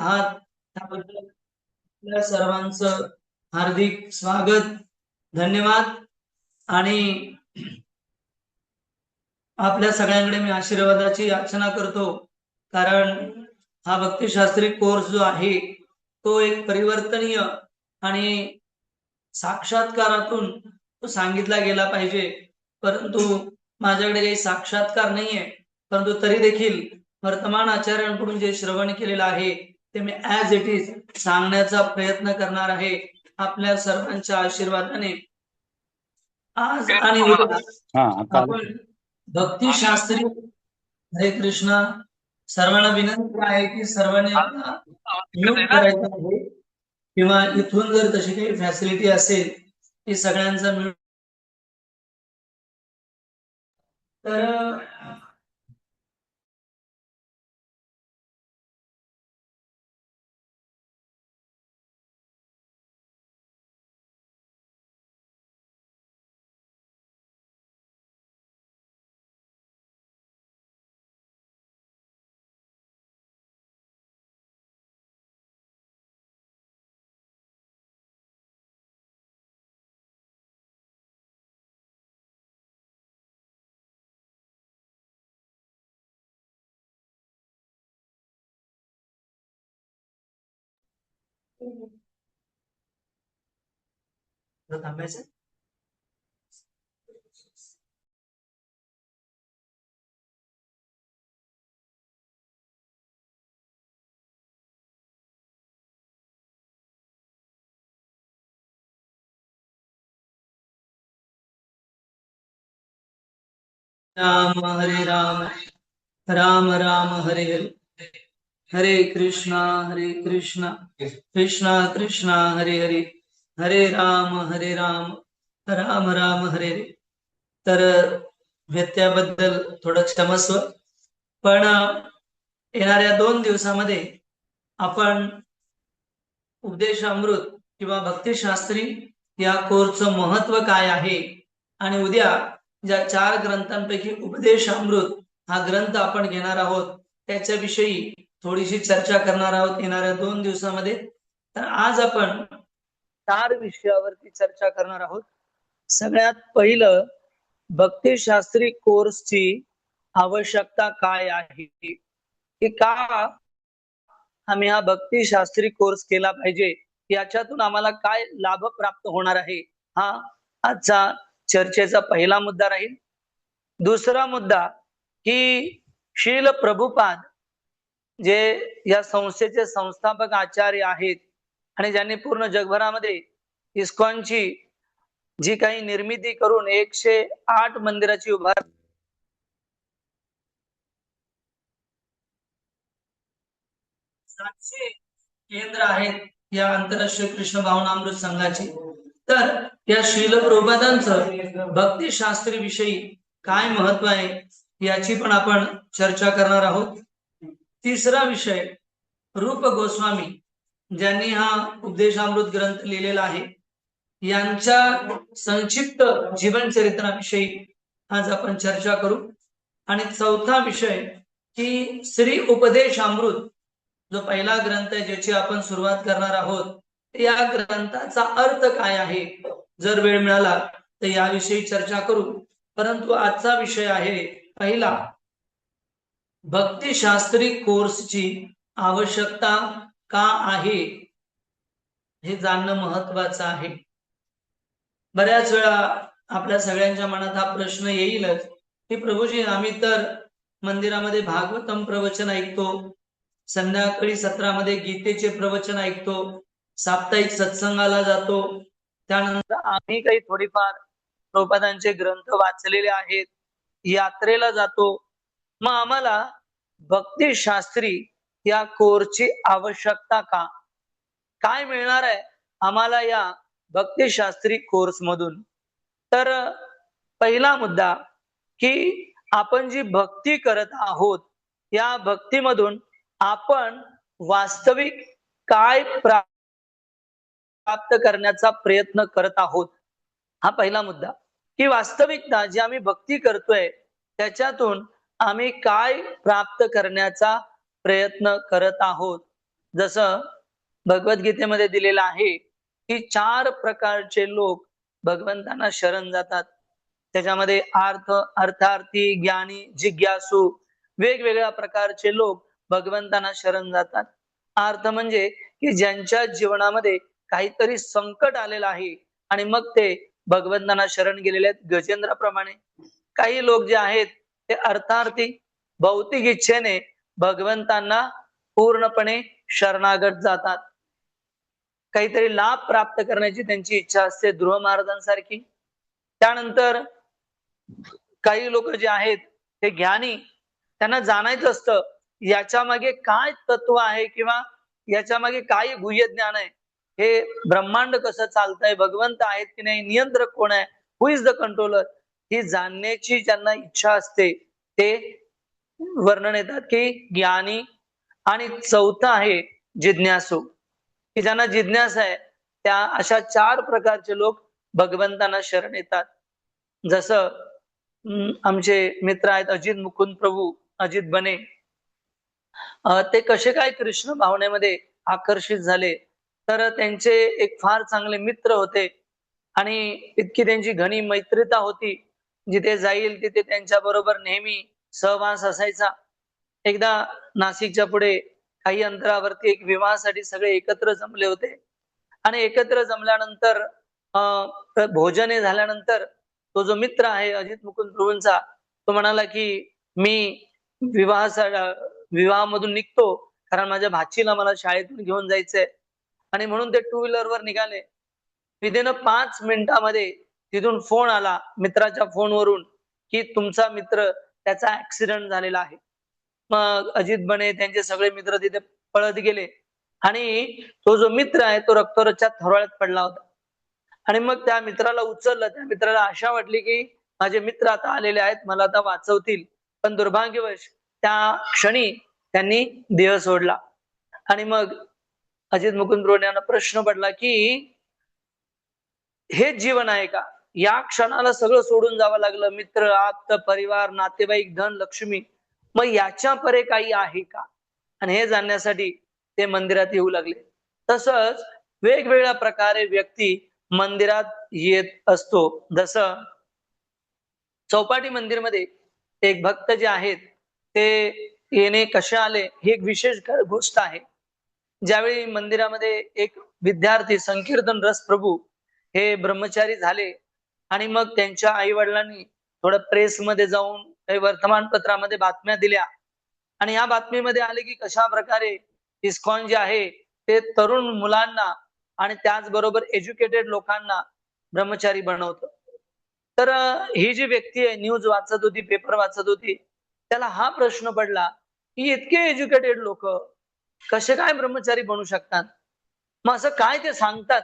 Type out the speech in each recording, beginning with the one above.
आहात त्याबद्दल आपल्या सर्वांचं हार्दिक स्वागत, धन्यवाद। आणि आपल्या सगळ्यांकडे मी आशीर्वादाची याचना करतो, कारण हा भक्तिशास्त्री कोर्स जो आहे तो एक परिवर्तनीय आणि साक्षात्कारातून तो सांगितला गेला पाहिजे, परंतु माझ्याकडे काही साक्षात्कार नाहीये, परंतु तरी देखील वर्तमान आचार्यांकडून जे श्रवण केलेलं आहे ते मी ॲज इट इज सांगण्याचा प्रयत्न करणार आहे आपल्या सर्वांच्या आशीर्वादाने। आज आणि उद्या आपण भक्तिशास्त्री हरे कृष्ण सर्वांना विनंती आहे की सर्वांनी आपला म्यूट करायचा आहे, किंवा इथून जर तशी काही फॅसिलिटी असेल की सगळ्यांचा म्यूट तर थांबायचं। राम हरे राम राम राम हरे हरे, हरे कृष्णा कृष्णा कृष्णा हरे हरे, हरे राम राम राम हरे हरे। तर व्यत्ययाबद्दल थोडं क्षमस्व, पण येणाऱ्या 2 दिवसामध्ये आपण उपदेशामृत किंवा भक्तिशास्त्री या कोर्सचं महत्व काय आहे आणि उद्या ज्या 4 ग्रंथांपैकी उपदेशामृत हा ग्रंथ आपण घेणार आहोत त्याच्याविषयी थोडीशी चर्चा करणार आहोत येणाऱ्या 2 दिवसामध्ये। तर आज आपण 4 विषयावरती चर्चा करणार आहोत। सगळ्यात पहिलं, भक्तिशास्त्री कोर्सची आवश्यकता काय आहे, की का आम्ही हा भक्तिशास्त्री कोर्स केला पाहिजे, याच्यातून आम्हाला काय लाभ प्राप्त होणार आहे, हा आजचा चर्चेचा पहिला मुद्दा राहील। दुसरा मुद्दा की शील प्रभुपाद जे या संस्थेचे संस्थापक आचार्य आहेत आणि ज्यांनी पूर्ण जगभरामध्ये इस्कॉनची जी काही निर्मिती करून 108 मंदिराची उभारणी केंद्र आहेत या आंतरराष्ट्रीय कृष्ण भावनामृत संघाची। तर या शील प्रभुपादांचं भक्तिशास्त्री विषयी काय महत्व आहे याची पण आपण चर्चा करणार आहोत। तिसरा विषय, रूप गोस्वामी ज्यांनी हा उपदेशामृत ग्रंथ लिहिलेला आहे यांच्या संक्षिप्त जीवन चरित्राविषयी आज आपण चर्चा करू। आणि चौथा विषय की श्री उपदेशामृत जो पहिला ग्रंथ आहे ज्याची आपण सुरुवात करणार आहोत, या ग्रंथाचा अर्थ काय आहे, जर वेळ मिळाला तर याविषयी चर्चा करू। परंतु आजचा विषय आहे पहिला, भक्तिशास्त्री कोर्सची आवश्यकता का आहे हे जाणणं महत्वाचं आहे। बऱ्याच वेळा आपल्या सगळ्यांच्या मनात हा प्रश्न येईलच की प्रभूजी आम्ही तर मंदिरामध्ये भागवतम प्रवचन ऐकतो, संध्याकाळी सत्रामध्ये गीतेचे प्रवचन ऐकतो, साप्ताहिक सत्संगाला जातो, त्यानंतर आम्ही काही थोडीफार प्रभुपादांचे ग्रंथ वाचलेले आहेत, यात्रेला जातो, मग आम्हाला भक्तिशास्त्री या कोर्सची आवश्यकता का, काय मिळणार आहे आम्हाला या भक्तिशास्त्री कोर्स मधून? तर पहिला मुद्दा की आपण जी भक्ती करत आहोत या भक्तीमधून आपण वास्तविक काय प्राप्त करण्याचा प्रयत्न करत आहोत, हा पहिला मुद्दा। की वास्तविकता जी आम्ही भक्ती करतोय त्याच्यातून आम्ही काय प्राप्त करण्याचा प्रयत्न करत आहोत। जसं भगवद्गीतेमध्ये दिलेलं आहे की 4 प्रकारचे लोक भगवंतांना शरण जातात. त्याच्यामध्ये अर्थार्थी, ज्ञानी, जिज्ञासू वेगवेगळ्या प्रकारचे लोक भगवंतांना शरण जातात. अर्थ म्हणजे की ज्यांच्या जीवनामध्ये काहीतरी संकट आलेलं आहे आणि मग ते भगवंतांना शरण गेलेले आहेत. गजेंद्राप्रमाणे काही लोक जे आहेत ते अर्थार्थी, भौतिक इच्छेने भगवंतांना पूर्णपणे शरणागत जातात. काहीतरी लाभ प्राप्त करण्याची त्यांची इच्छा असते, ध्रुव महाराजांसारखी. त्यानंतर काही लोक जे आहेत ते ज्ञानी, त्यांना जाणायचं असतं याच्या मागे काय तत्व आहे किंवा याच्या मागे काय गुह्य ज्ञान आहे, हे ब्रह्मांड कसं चालतंय, भगवंत आहेत की नाही, नियंत्रक कोण आहे, हु इज द कंट्रोलर, ही जाणण्याची ज्यांना इच्छा असते ते वर्णन येतात की ज्ञानी. आणि चौथा आहे जिज्ञासू, की ज्यांना जिज्ञासा आहे त्या अशा 4 प्रकारचे लोक भगवंतांना शरण येतात. जसं आमचे मित्र आहेत अजित मुकुंद प्रभू, अजित बने, ते कसे काय कृष्ण भावनेमध्ये आकर्षित झाले, तर त्यांचे एक फार चांगले मित्र होते आणि इतकी त्यांची घनी मैत्रीता होती. जिथे जाईल तिथे त्यांच्या बरोबर नेहमी सहवास असायचा. एकदा नाशिकच्या पुढे काही अंतरावरती एक विवाहासाठी सगळे एकत्र जमले होते आणि एकत्र जमल्यानंतर भोजन हे झाल्यानंतर तो जो मित्र आहे अजित मुकुंद प्रभूंचा, तो म्हणाला की मी विवाहामधून निघतो, कारण माझ्या भाचीला मला शाळेतून घेऊन जायचंय. आणि म्हणून ते टू व्हीलर वर निघाले. विदिन 5 मिनिटामध्ये तिथून फोन आला मित्राच्या फोनवरून की तुमचा मित्र त्याचा ऍक्सिडेंट झालेला आहे. मग अजित बने त्यांचे सगळे मित्र तिथे पळत गेले आणि तो जो मित्र आहे तो रक्तरच्या थरोळ्यात पडला होता. आणि मग त्या मित्राला उचललं. त्या मित्राला आशा वाटली की माझे मित्र आता आलेले आहेत, मला आता वाचवतील. पण दुर्भाग्यवश त्या क्षणी त्यांनी देह सोडला. आणि मग अजित मुकुंद प्रभू यांना प्रश्न पडला की हेच जीवन आहे का? या क्षणाला सगळं सोडून जावं लागलं, मित्र, आप्त, परिवार, नातेवाईक, धन, लक्ष्मी, मग याच्या परे काही आहे का? आणि हे जाणण्यासाठी ते मंदिरात येऊ लागले. तसंच वेगवेगळ्या प्रकारे व्यक्ती मंदिरात येत असतो. जसं चौपाटी मंदिरमध्ये एक भक्त जे आहेत ते येणे कसे आले ही एक विशेष गोष्ट आहे. ज्यावेळी मंदिरामध्ये एक विद्यार्थी संकीर्तन रस प्रभू हे ब्रह्मचारी झाले आणि मग त्यांच्या आई वडिलांनी थोडं प्रेसमध्ये जाऊन काही वर्तमानपत्रामध्ये बातम्या दिल्या आणि या बातमीमध्ये आले की कशा प्रकारे इस्कॉन जे आहे ते तरुण मुलांना आणि त्याचबरोबर एज्युकेटेड लोकांना ब्रह्मचारी बनवतं. तर ही जी व्यक्ती आहे न्यूज वाचत होती, पेपर वाचत होती, त्याला हा प्रश्न पडला की इतके एज्युकेटेड लोक कसे काय ब्रह्मचारी बनू शकतात, मग असं काय ते सांगतात.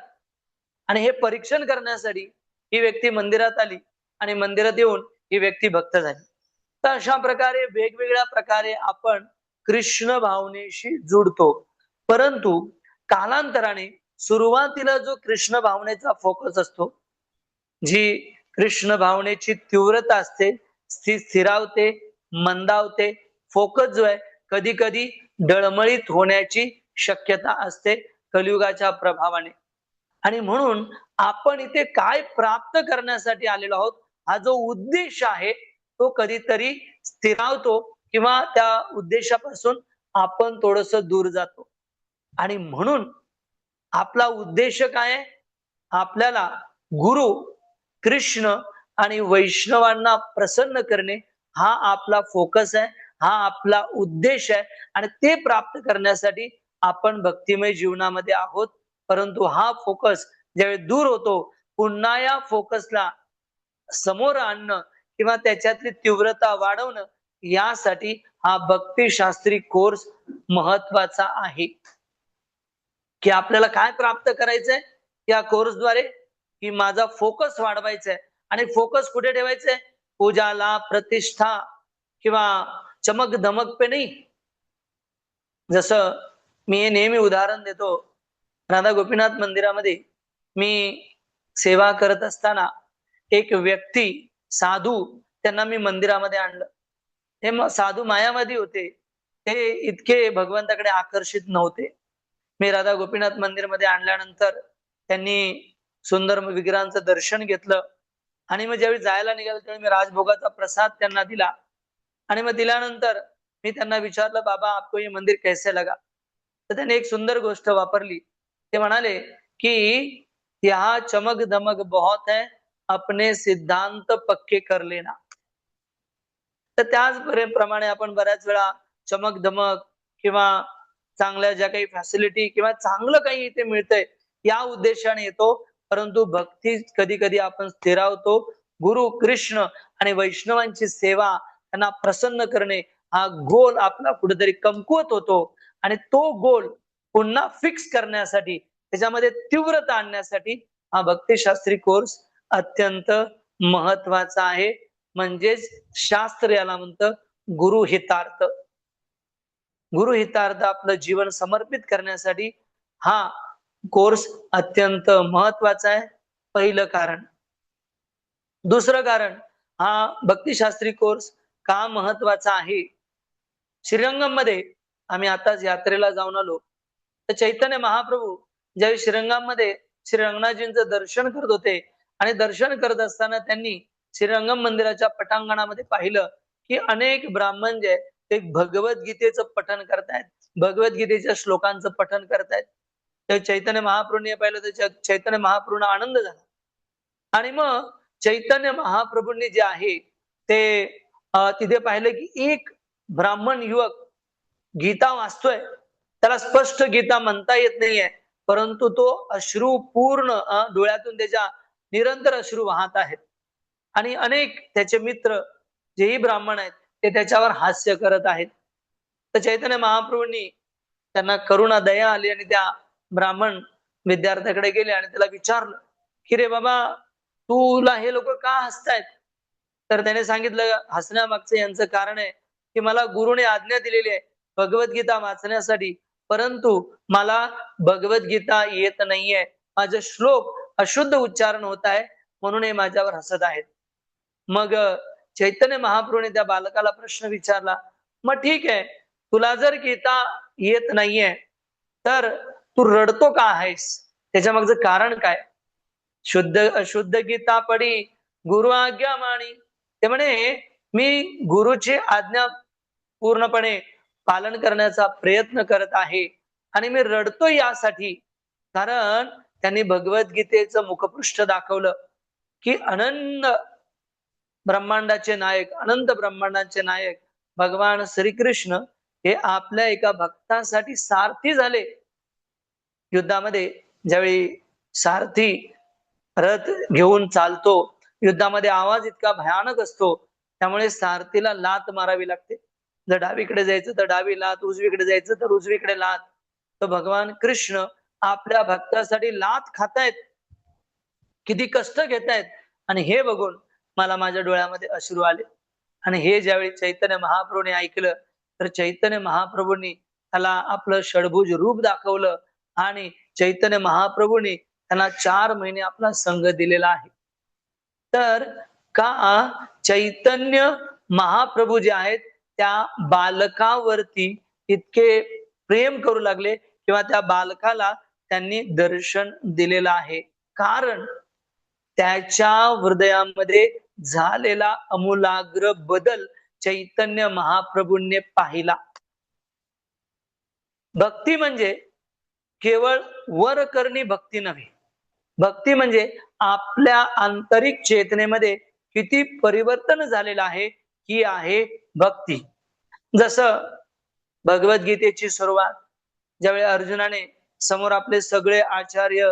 आणि हे परीक्षण करण्यासाठी ही व्यक्ती मंदिरात आली आणि मंदिरात येऊन ही व्यक्ती भक्त झाली. तर अशा प्रकारे वेगवेगळ्या प्रकारे आपण कृष्ण भावनेशी जुडतो. परंतु कालांतराने सुरुवातीला जो कृष्ण भावनेचा फोकस असतो, जी कृष्ण भावनेची तीव्रता असते, स्थिरावते, मंदावते. फोकस जो आहे कधी कधी डळमळीत होण्याची शक्यता असते कलियुगाच्या प्रभावाने. आणि म्हणून आपण इथे काय प्राप्त करण्यासाठी आलेलो आहोत, हा जो उद्देश आहे तो कधीतरी स्थिरावतो किंवा त्या उद्देशापासून आपण थोडस दूर जातो. आणि म्हणून आपला उद्देश काय आहे? आपल्याला गुरु, कृष्ण आणि वैष्णवांना प्रसन्न करणे हा आपला फोकस आहे, हा आपला उद्देश आहे. आणि ते प्राप्त करण्यासाठी आपण भक्तिमय जीवनामध्ये आहोत. परंतु हा फोकस ज्यावेळी दूर होतो, पुन्हा या फोकसला समोर आणणं किंवा त्याच्यातली तीव्रता वाढवणं, यासाठी हा भक्तिशास्त्री कोर्स महत्वाचा आहे. की आपल्याला काय प्राप्त करायचंय या कोर्सद्वारे, की माझा फोकस वाढवायचा आहे. आणि फोकस कुठे ठेवायचंय? पूजाला, प्रतिष्ठा किंवा चमक धमक पे नाही. जसं मी हे नेहमी उदाहरण देतो, राधा गोपीनाथ मंदिरामध्ये मी सेवा करत असताना एक व्यक्ती, साधू, त्यांना मी मंदिरामध्ये आणलं. हे साधू मायावादी होते, ते इतके भगवंताकडे आकर्षित नव्हते. मी राधा गोपीनाथ मंदिरमध्ये आणल्यानंतर त्यांनी सुंदर विग्रहांचं दर्शन घेतलं आणि मग ज्यावेळी जायला निघालं त्यावेळी मी राजभोगाचा प्रसाद त्यांना दिला आणि मग दिल्यानंतर मी त्यांना विचारलं, बाबा आपको ये मंदिर कैसे लगा? तर त्यांनी एक सुंदर गोष्ट वापरली. ते म्हणाले की यहाँ चमक दमक बहुत है, अपने सिद्धांत पक्के कर लेना. तर त्याच प्रमाणे आपण बऱ्याच वेळा चमक धमक किंवा चांगल्या ज्या काही फॅसिलिटी किंवा चांगलं काही इथे मिळतंय या उद्देशाने येतो, परंतु भक्ती कधी कधी आपण स्थिरावतो. गुरु कृष्ण आणि वैष्णवांची सेवा, त्यांना प्रसन्न करणे, हा गोल आपला कुठेतरी कमकुवत होतो आणि तो गोल पुन्हा फिक्स करण्यासाठी, त्याच्यामध्ये तीव्रता आणण्यासाठी हा भक्तिशास्त्री कोर्स अत्यंत महत्वाचा आहे. म्हणजेच शास्त्र याला म्हणतं गुरुहितार्थ. गुरुहितार्थ आपलं जीवन समर्पित करण्यासाठी हा कोर्स अत्यंत महत्वाचा आहे. पहिलं कारण. दुसरं कारण, हा भक्तिशास्त्री कोर्स का महत्वाचा आहे? श्रीरंगम मध्ये आम्ही आताच यात्रेला जाऊन आलो, तर चैतन्य महाप्रभू ज्यावेळी श्रीरंगामध्ये श्री रंगनाथजींचं दर्शन करत होते आणि दर्शन करत असताना त्यांनी श्रीरंगम मंदिराच्या पटांगणामध्ये पाहिलं की अनेक ब्राह्मण जे आहेत ते भगवद्गीतेचं पठण करतायत, भगवद्गीतेच्या श्लोकांचं पठण करतायत. तर चैतन्य महाप्रभूंनी पाहिलं तर चैतन्य महाप्रभूंना आनंद झाला आणि मग चैतन्य महाप्रभूंनी जे आहे ते तिथे पाहिलं की एक ब्राह्मण युवक गीता वाचतोय, त्याला स्पष्ट गीता म्हणता येत नाहीये, परंतु तो अश्रू पूर्ण डोळ्यातून त्याच्या निरंतर अश्रू वाहत आहेत आणि अनेक त्याचे मित्र जेही ब्राह्मण आहेत ते त्याच्यावर हास्य करत आहेत. तर चैतन्य महाप्रभूंनी त्यांना करुणा दया आली आणि त्या ब्राह्मण विद्यार्थ्याकडे गेले आणि त्याला विचारलं की रे बाबा, तुला हे लोक का हसतायत? तर त्याने सांगितलं, हसण्यामागचं यांचं कारण आहे की मला गुरुने आज्ञा दिलेली आहे भगवद्गीता वाचण्यासाठी, परंतु मला भगवद्गीता येत नाहीये, माझे श्लोक अशुद्ध उच्चारण होत आहे, म्हणून हे माझ्यावर हसत आहेत. मग चैतन्य महाप्रभूने त्या बालकाला प्रश्न विचारला, मग ठीक आहे, तुला जर गीता येत नाहीये तर तू रडतो का आहेस? त्याच्या मागचं कारण काय? शुद्ध अशुद्ध गीता पडी गुरु आज्ञा मानी. ते म्हणे मी गुरुची आज्ञा पूर्णपणे पालन करण्याचा प्रयत्न करत आहे आणि मी रडतो यासाठी कारण त्यांनी भगवद्गीतेचं मुखपृष्ठ दाखवलं की अनंत ब्रह्मांडाचे नायक, अनंत ब्रह्मांडाचे नायक भगवान श्रीकृष्ण हे आपल्या एका भक्तासाठी सारथी झाले. युद्धामध्ये ज्यावेळी सारथी रथ घेऊन चालतो, युद्धामध्ये आवाज इतका भयानक असतो, त्यामुळे सारथीला लात मारावी लागते. जर डावीकडे जायचं तर डावी लात, उजवीकडे जायचं तर उजवीकडे लात. तर भगवान कृष्ण आपल्या भक्तासाठी लात खातायत, किती कष्ट घेतायत, आणि हे बघून मला माझ्या डोळ्यामध्ये अश्रू आले. आणि हे ज्यावेळी चैतन्य महाप्रभूने ऐकलं तर चैतन्य महाप्रभूंनी त्याला आपलं षडभुज रूप दाखवलं आणि चैतन्य महाप्रभूंनी त्यांना 4 महिने आपला संघ दिलेला आहे. तर का चैतन्य महाप्रभू जे आहेत त्या बालकावरती इतके प्रेम करू लागले किंवा त्या बालकाला त्यांनी दर्शन दिलेलं आहे? कारण त्याच्या हृदयामध्ये झालेला अमूलाग्र बदल चैतन्य महाप्रभूंनी पाहिला. भक्ती म्हणजे केवळ वर करणी भक्ती नव्हे, भक्ती म्हणजे आपल्या आंतरिक चेतनेमध्ये किती परिवर्तन झालेलं आहे, ही आहे भक्ती. जसं भगवद्गीतेची सुरुवात ज्यावेळी अर्जुनाने समोर आपले सगळे आचार्य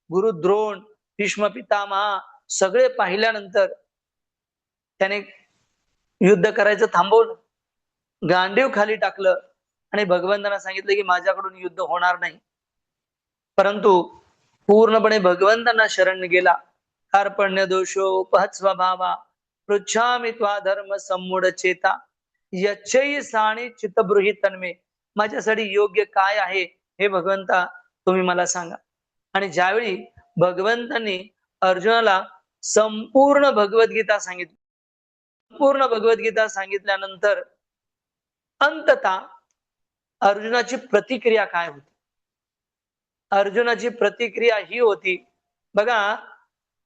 गुरु द्रोण, भीष्म पितामहा सगळे पाहिल्यानंतर त्याने युद्ध करायचं थांबवलं, गांडीव खाली टाकलं आणि भगवंतांना सांगितलं की माझ्याकडून युद्ध होणार नाही. परंतु पूर्णपणे भगवंतांना शरण गेला. कार्पण्य दोषो उपहत स्वभावा पृच्छामि त्वा धर्म सम्मूढ चेता यच्चै साणी चित्तब्रूहि तन्मे. माझ्यासाठी योग्य काय आहे हे भगवंता तुम्ही मला सांगा. आणि ज्यावेळी भगवंतांनी अर्जुनाला संपूर्ण भगवद्गीता सांगितली, पूर्ण भगवद्गीता सांगितल्यानंतर अंततः अर्जुनाची प्रतिक्रिया काय होती? अर्जुनाची प्रतिक्रिया ही होती, बघा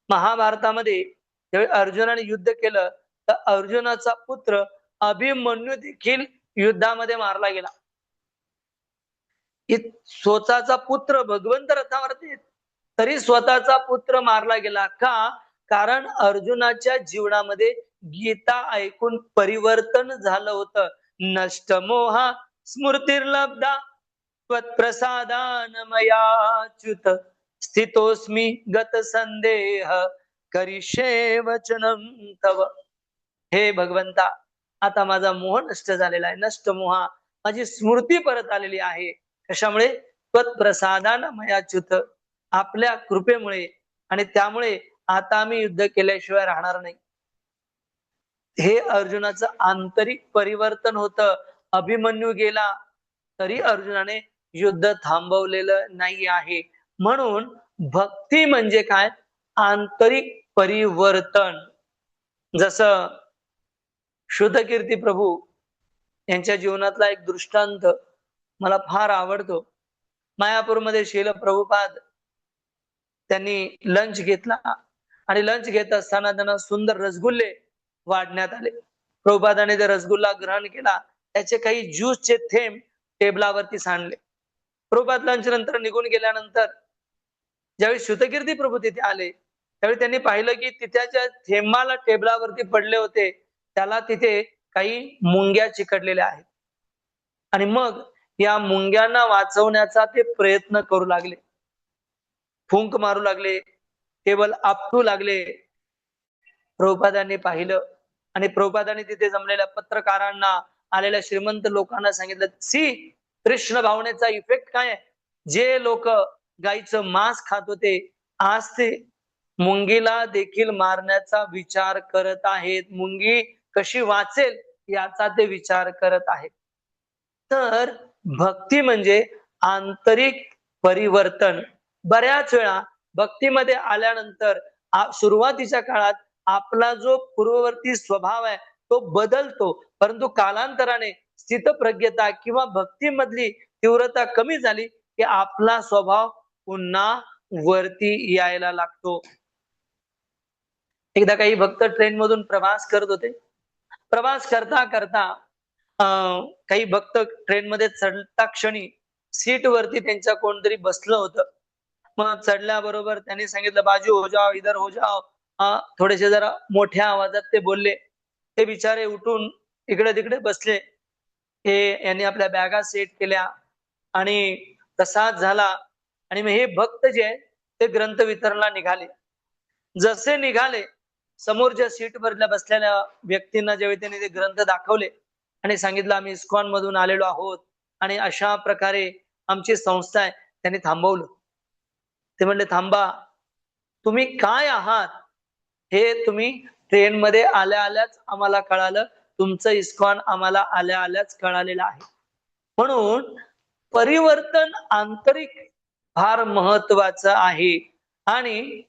महाभारतामध्ये ज्यावेळी अर्जुनाने युद्ध केलं तर अर्जुनाचा पुत्र अभिमन्यू देखील युद्धामध्ये मारला गेला. स्वतःचा पुत्र भगवंत रथावरती आहेत, तरी स्वतःचा पुत्र मारला गेला का? कारण अर्जुनाच्या जीवनामध्ये गीता ऐकून परिवर्तन झालं होतं. नष्ट मोहा स्मृतिर्लब्धा त्वत्प्रसादान मयाच्युत स्थितोस्मी गत संदेह करिष्ये वचनं तव. हे भगवंता, आता माझा मोह नष्ट झालेला आहे. नष्ट मोहा, माझी स्मृती परत आलेली आहे. कशामुळे? त्वत्प्रसादान मयाच्युत, आपल्या कृपेमुळे. आणि त्यामुळे आता आम्ही युद्ध केल्याशिवाय राहणार नाही. हे अर्जुनाचं आंतरिक परिवर्तन होतं. अभिमन्यू गेला तरी अर्जुनाने युद्ध थांबवलेलं नाही आहे. म्हणून भक्ती म्हणजे काय? आंतरिक परिवर्तन. जसं शुद्धकीर्ती प्रभू यांच्या जीवनातला एक दृष्टांत मला फार आवडतो. मायापूरमध्ये शील प्रभुपाद त्यांनी लंच घेतला आणि लंच घेत असताना त्यांना सुंदर रसगुल्ले वाढण्यात आले. प्रभुपादाने ते रसगुल्ला ग्रहण केला, त्याचे काही ज्यूसचे थेंब टेबलावरती सांडले. प्रभुपाद लंच नंतर निघून गेल्यानंतर ज्यावेळी श्रुतकीर्ती प्रभू तिथे आले त्यावेळी त्यांनी पाहिलं की तिथल्या थेंबाला टेबलावरती पडले होते, त्याला तिथे काही मुंग्या चिकटलेल्या आहेत. आणि मग या मुंग्यांना वाचवण्याचा ते प्रयत्न करू लागले, फुंक मारू लागले, टेबल आपटू लागले. प्रभुपादांनी पाहिलं आणि प्रभुपादांनी तिथे जमलेल्या पत्रकारांना, आलेल्या श्रीमंत लोकांना सांगितलं, सी कृष्ण भावनेचा इफेक्ट काय आहे. जे लोक गाईचं मांस खात होते आज ते मुंगीला देखील मारण्याचा विचार करत आहेत. मुंगी कशी वाचेल याचा ते विचार करत आहेत. तर भक्ती म्हणजे आंतरिक परिवर्तन. बऱ्याच वेळा भक्तीमध्ये आल्यानंतर सुरुवातीच्या काळात आपला जो पूर्ववर्ती स्वभाव आहे तो बदलतो, परंतु कालांतराने स्थितप्रज्ञता किंवा भक्तीमधली तीव्रता कमी झाली की आपला स्वभाव पुन्हा वरती यायला लागतो. एकदा काही भक्त ट्रेन मधून प्रवास करत होते. प्रवास करता करता काही भक्त ट्रेन मध्ये चढता क्षणी सीट वरती त्यांच्या कोणतरी बसलं होतं. मग चढल्याबरोबर त्यांनी सांगितलं, बाजू हो जाओ, इधर हो जाओ. थोडेसे जरा मोठ्या आवाजात ते बोलले. ते बिचारे उठून इकडे तिकडे बसले. हे यांनी आपल्या बॅगा सेट केल्या आणि तसाच झाला. आणि मग हे भक्त जे आहे ते ग्रंथ वितरणला निघाले. जसे निघाले, समोरच्या सीटवर बसलेल्या व्यक्तींना ज्यावेळी त्यांनी ते ग्रंथ दाखवले आणि सांगितलं, आम्ही इस्कॉन मधून आलेलो आहोत आणि अशा प्रकारे आमची संस्था आहे, त्यांनी थांबवलं. ते म्हणले, थांबा, तुम्ही काय आहात हे तुम्ही ट्रेन मध्ये आल्या आल्याच आम्हाला कळालं, तुमचं इस्कॉन आम्हाला आल्या आल्याच कळालेलं आहे. म्हणून परिवर्तन आंतरिक फार महत्वाचं आहे. आणि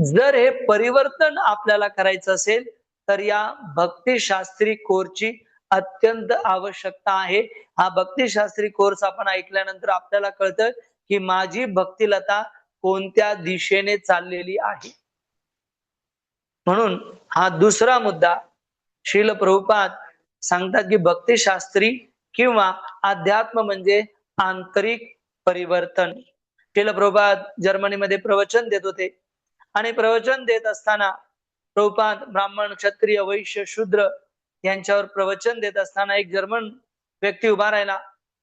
जर हे परिवर्तन आपल्याला करायचं असेल तर या भक्तिशास्त्री कोर्सची अत्यंत आवश्यकता आहे. हा भक्तिशास्त्री कोर्स आपण ऐकल्यानंतर आपल्याला कळतं की माझी भक्तिलता कोणत्या दिशेने चाललेली आहे. म्हणून हा दुसरा मुद्दा श्रील प्रभुपाद सांगतात की भक्तिशास्त्री किंवा अध्यात्म म्हणजे आंतरिक परिवर्तन. श्रील प्रभुपाद जर्मनीमध्ये प्रवचन देत होते आणि प्रवचन देत असताना प्रभुपाद ब्राह्मण, क्षत्रिय, वैश्य, शूद्र यांच्यावर प्रवचन देत असताना एक जर्मन व्यक्ती उभा राहिला.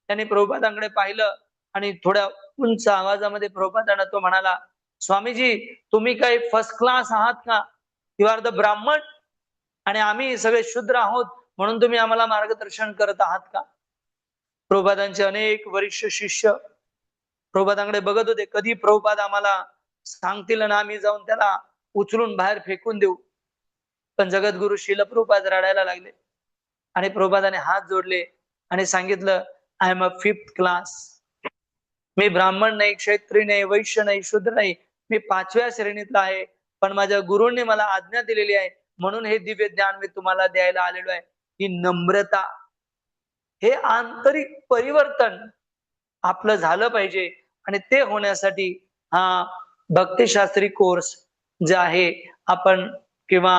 त्याने प्रभुपादांकडे पाहिलं आणि थोड्या उंच आवाजामध्ये प्रभुपादांना तो म्हणाला, स्वामीजी, तुम्ही काही फर्स्ट क्लास आहात का? यू आर द ब्राह्मण आणि आम्ही सगळे शूद्र आहोत, म्हणून तुम्ही आम्हाला मार्गदर्शन करत आहात का? प्रभुपादांचे अनेक वरिष्ठ शिष्य प्रभुपादांकडे बघत होते, कधी प्रभुपाद आम्हाला सांगतील ना आम्ही जाऊन त्याला उचलून बाहेर फेकून देऊ. पण जगद्गुरु श्रील प्रभुपाद रडायला लागले आणि प्रभुपादाने हात जोडले आणि सांगितलं, I am a 5th class. मी ब्राह्मण नाही, क्षत्रिय नाही, वैश्य नाही, शूद्र नाही, मी 5व्या श्रेणीतला आहे. पण माझ्या गुरूंनी मला आज्ञा दिलेली आहे, म्हणून हे दिव्य ज्ञान मी तुम्हाला द्यायला आलेलो आहे. ही नम्रता, हे आंतरिक परिवर्तन आपलं झालं पाहिजे. आणि ते होण्यासाठी हा भक्तिशास्त्री कोर्स जे आहे आपण किंवा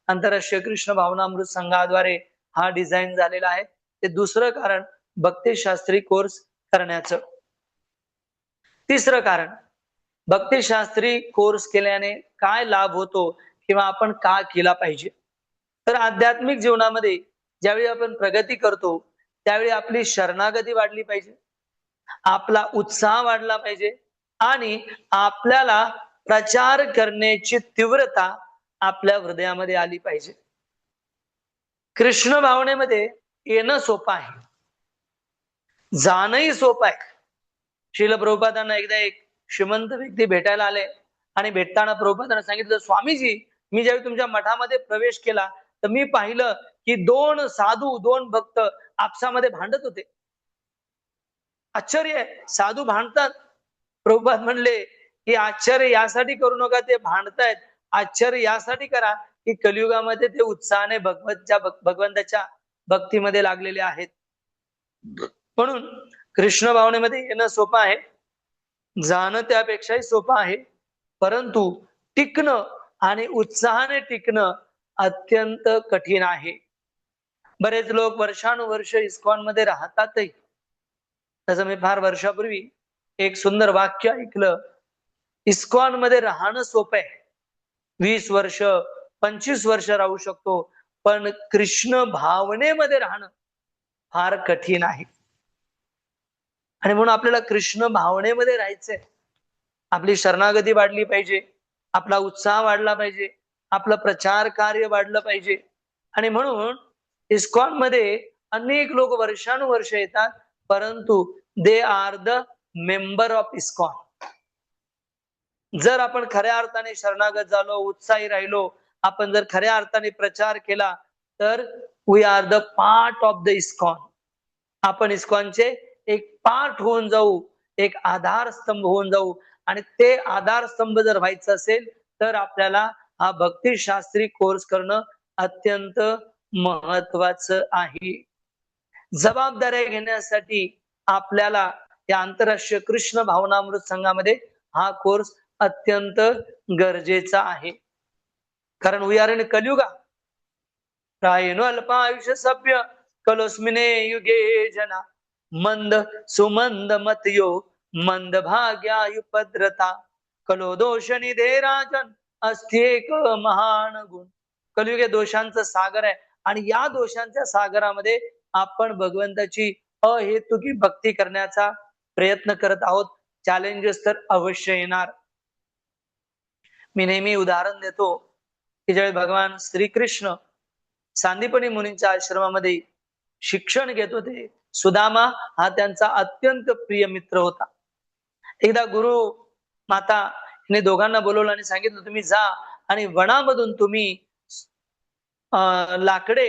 आंतरराष्ट्रीय कृष्ण भावनामृत संघाद्वारे हा डिझाईन झालेला आहे. ते दुसरं कारण भक्तिशास्त्री कोर्स करण्याचं. तिसरं कारण भक्तिशास्त्री कोर्स केल्याने काय लाभ होतो किंवा आपण का केला पाहिजे. तर आध्यात्मिक जीवनामध्ये ज्यावेळी आपण प्रगती करतो त्यावेळी आपली शरणागती वाढली पाहिजे, आपला उत्साह वाढला पाहिजे आणि आपल्याला प्रचार करण्याची तीव्रता आपल्या हृदयामध्ये आली पाहिजे. कृष्ण भावनेमध्ये येणं सोपं आहे, जाणंही सोपं आहे. श्रील प्रभुपादांना एकदा एक श्रीमंत व्यक्ती भेटायला आले आणि भेटताना प्रभुपादांना सांगितलं, स्वामीजी मी ज्यावेळी तुमच्या मठामध्ये प्रवेश केला तर मी पाहिलं की 2 साधू 2 भक्त आपसामध्ये भांडत होते. आश्चर्य आहे, साधू भांडतात. प्रभुपाद म्हणले की आश्चर्य यासाठी करू नका ते भांडतायत, आश्चर्य यासाठी करा की कलियुगामध्ये ते उत्साहाने भगवंताच्या भक्तीमध्ये लागलेले आहेत. म्हणून कृष्ण भावनेमध्ये येणं सोपं आहे, जाणं त्यापेक्षाही सोपं आहे, परंतु टिकणं आणि उत्साहाने टिकणं अत्यंत कठीण आहे. बरेच लोक वर्षानुवर्ष इस्कॉन मध्ये राहतातही. तसं मी फार वर्षापूर्वी एक सुंदर वाक्य ऐकलं, इस्कॉन मध्ये राहणं सोपं आहे, 20 वर्ष 25 वर्ष राहू शकतो, पण कृष्ण भावनेमध्ये राहणं फार कठीण आहे. आणि म्हणून आपल्याला कृष्ण भावनेमध्ये राहायचंय. आपली शरणागती वाढली पाहिजे, आपला उत्साह वाढला पाहिजे, आपलं प्रचार कार्य वाढलं पाहिजे. आणि म्हणून इस्कॉन मध्ये अनेक लोक वर्षानुवर्ष येतात, परंतु they are the member of ISKCON. जर आपण खऱ्या अर्थाने शरणागत झालो, उत्साही राहिलो, आपण जर खऱ्या अर्थाने प्रचार केला तर we are the part of the ISKCON. आपण इस्कॉनचे एक पार्ट होऊन जाऊ, एक आधारस्तंभ होऊन जाऊ. आणि ते आधारस्तंभ जर व्हायचं असेल तर आपल्याला हा भक्तिशास्त्री कोर्स करणं अत्यंत महत्वाचं आहे. जबाबदाऱ्या घेण्यासाठी आपल्याला या आंतरराष्ट्रीय कृष्ण भावनामृत संघामध्ये हा कोर्स अत्यंत गरजेचा आहे. कारण वी आर इन कलियुगा, प्रायेनो अल्प आयुष्य सभ्य कलोस्मिने युगे जना, मंद सुमंद मतयो मंद भाग्यायुपद्रता, कलो दोष निधे राजन अस्त्येक महान गुण. कलियुग हे दोषांचं सागर आहे आणि या दोषांच्या सागरामध्ये आपण भगवंताची अहेतुकी भक्ती करण्याचा प्रयत्न करत आहोत. चॅलेंजेस तर अवश्य येणार. मी नेहमी उदाहरण देतो की ज्यावेळी भगवान श्रीकृष्ण सांदीपनी मुनींच्या आश्रमामध्ये शिक्षण घेत होते, सुदामा हा त्यांचा अत्यंत प्रिय मित्र होता. एकदा गुरु माता ने दोघांना बोलवलं आणि सांगितलं, तुम्ही जा आणि वनामधून तुम्ही लाकडे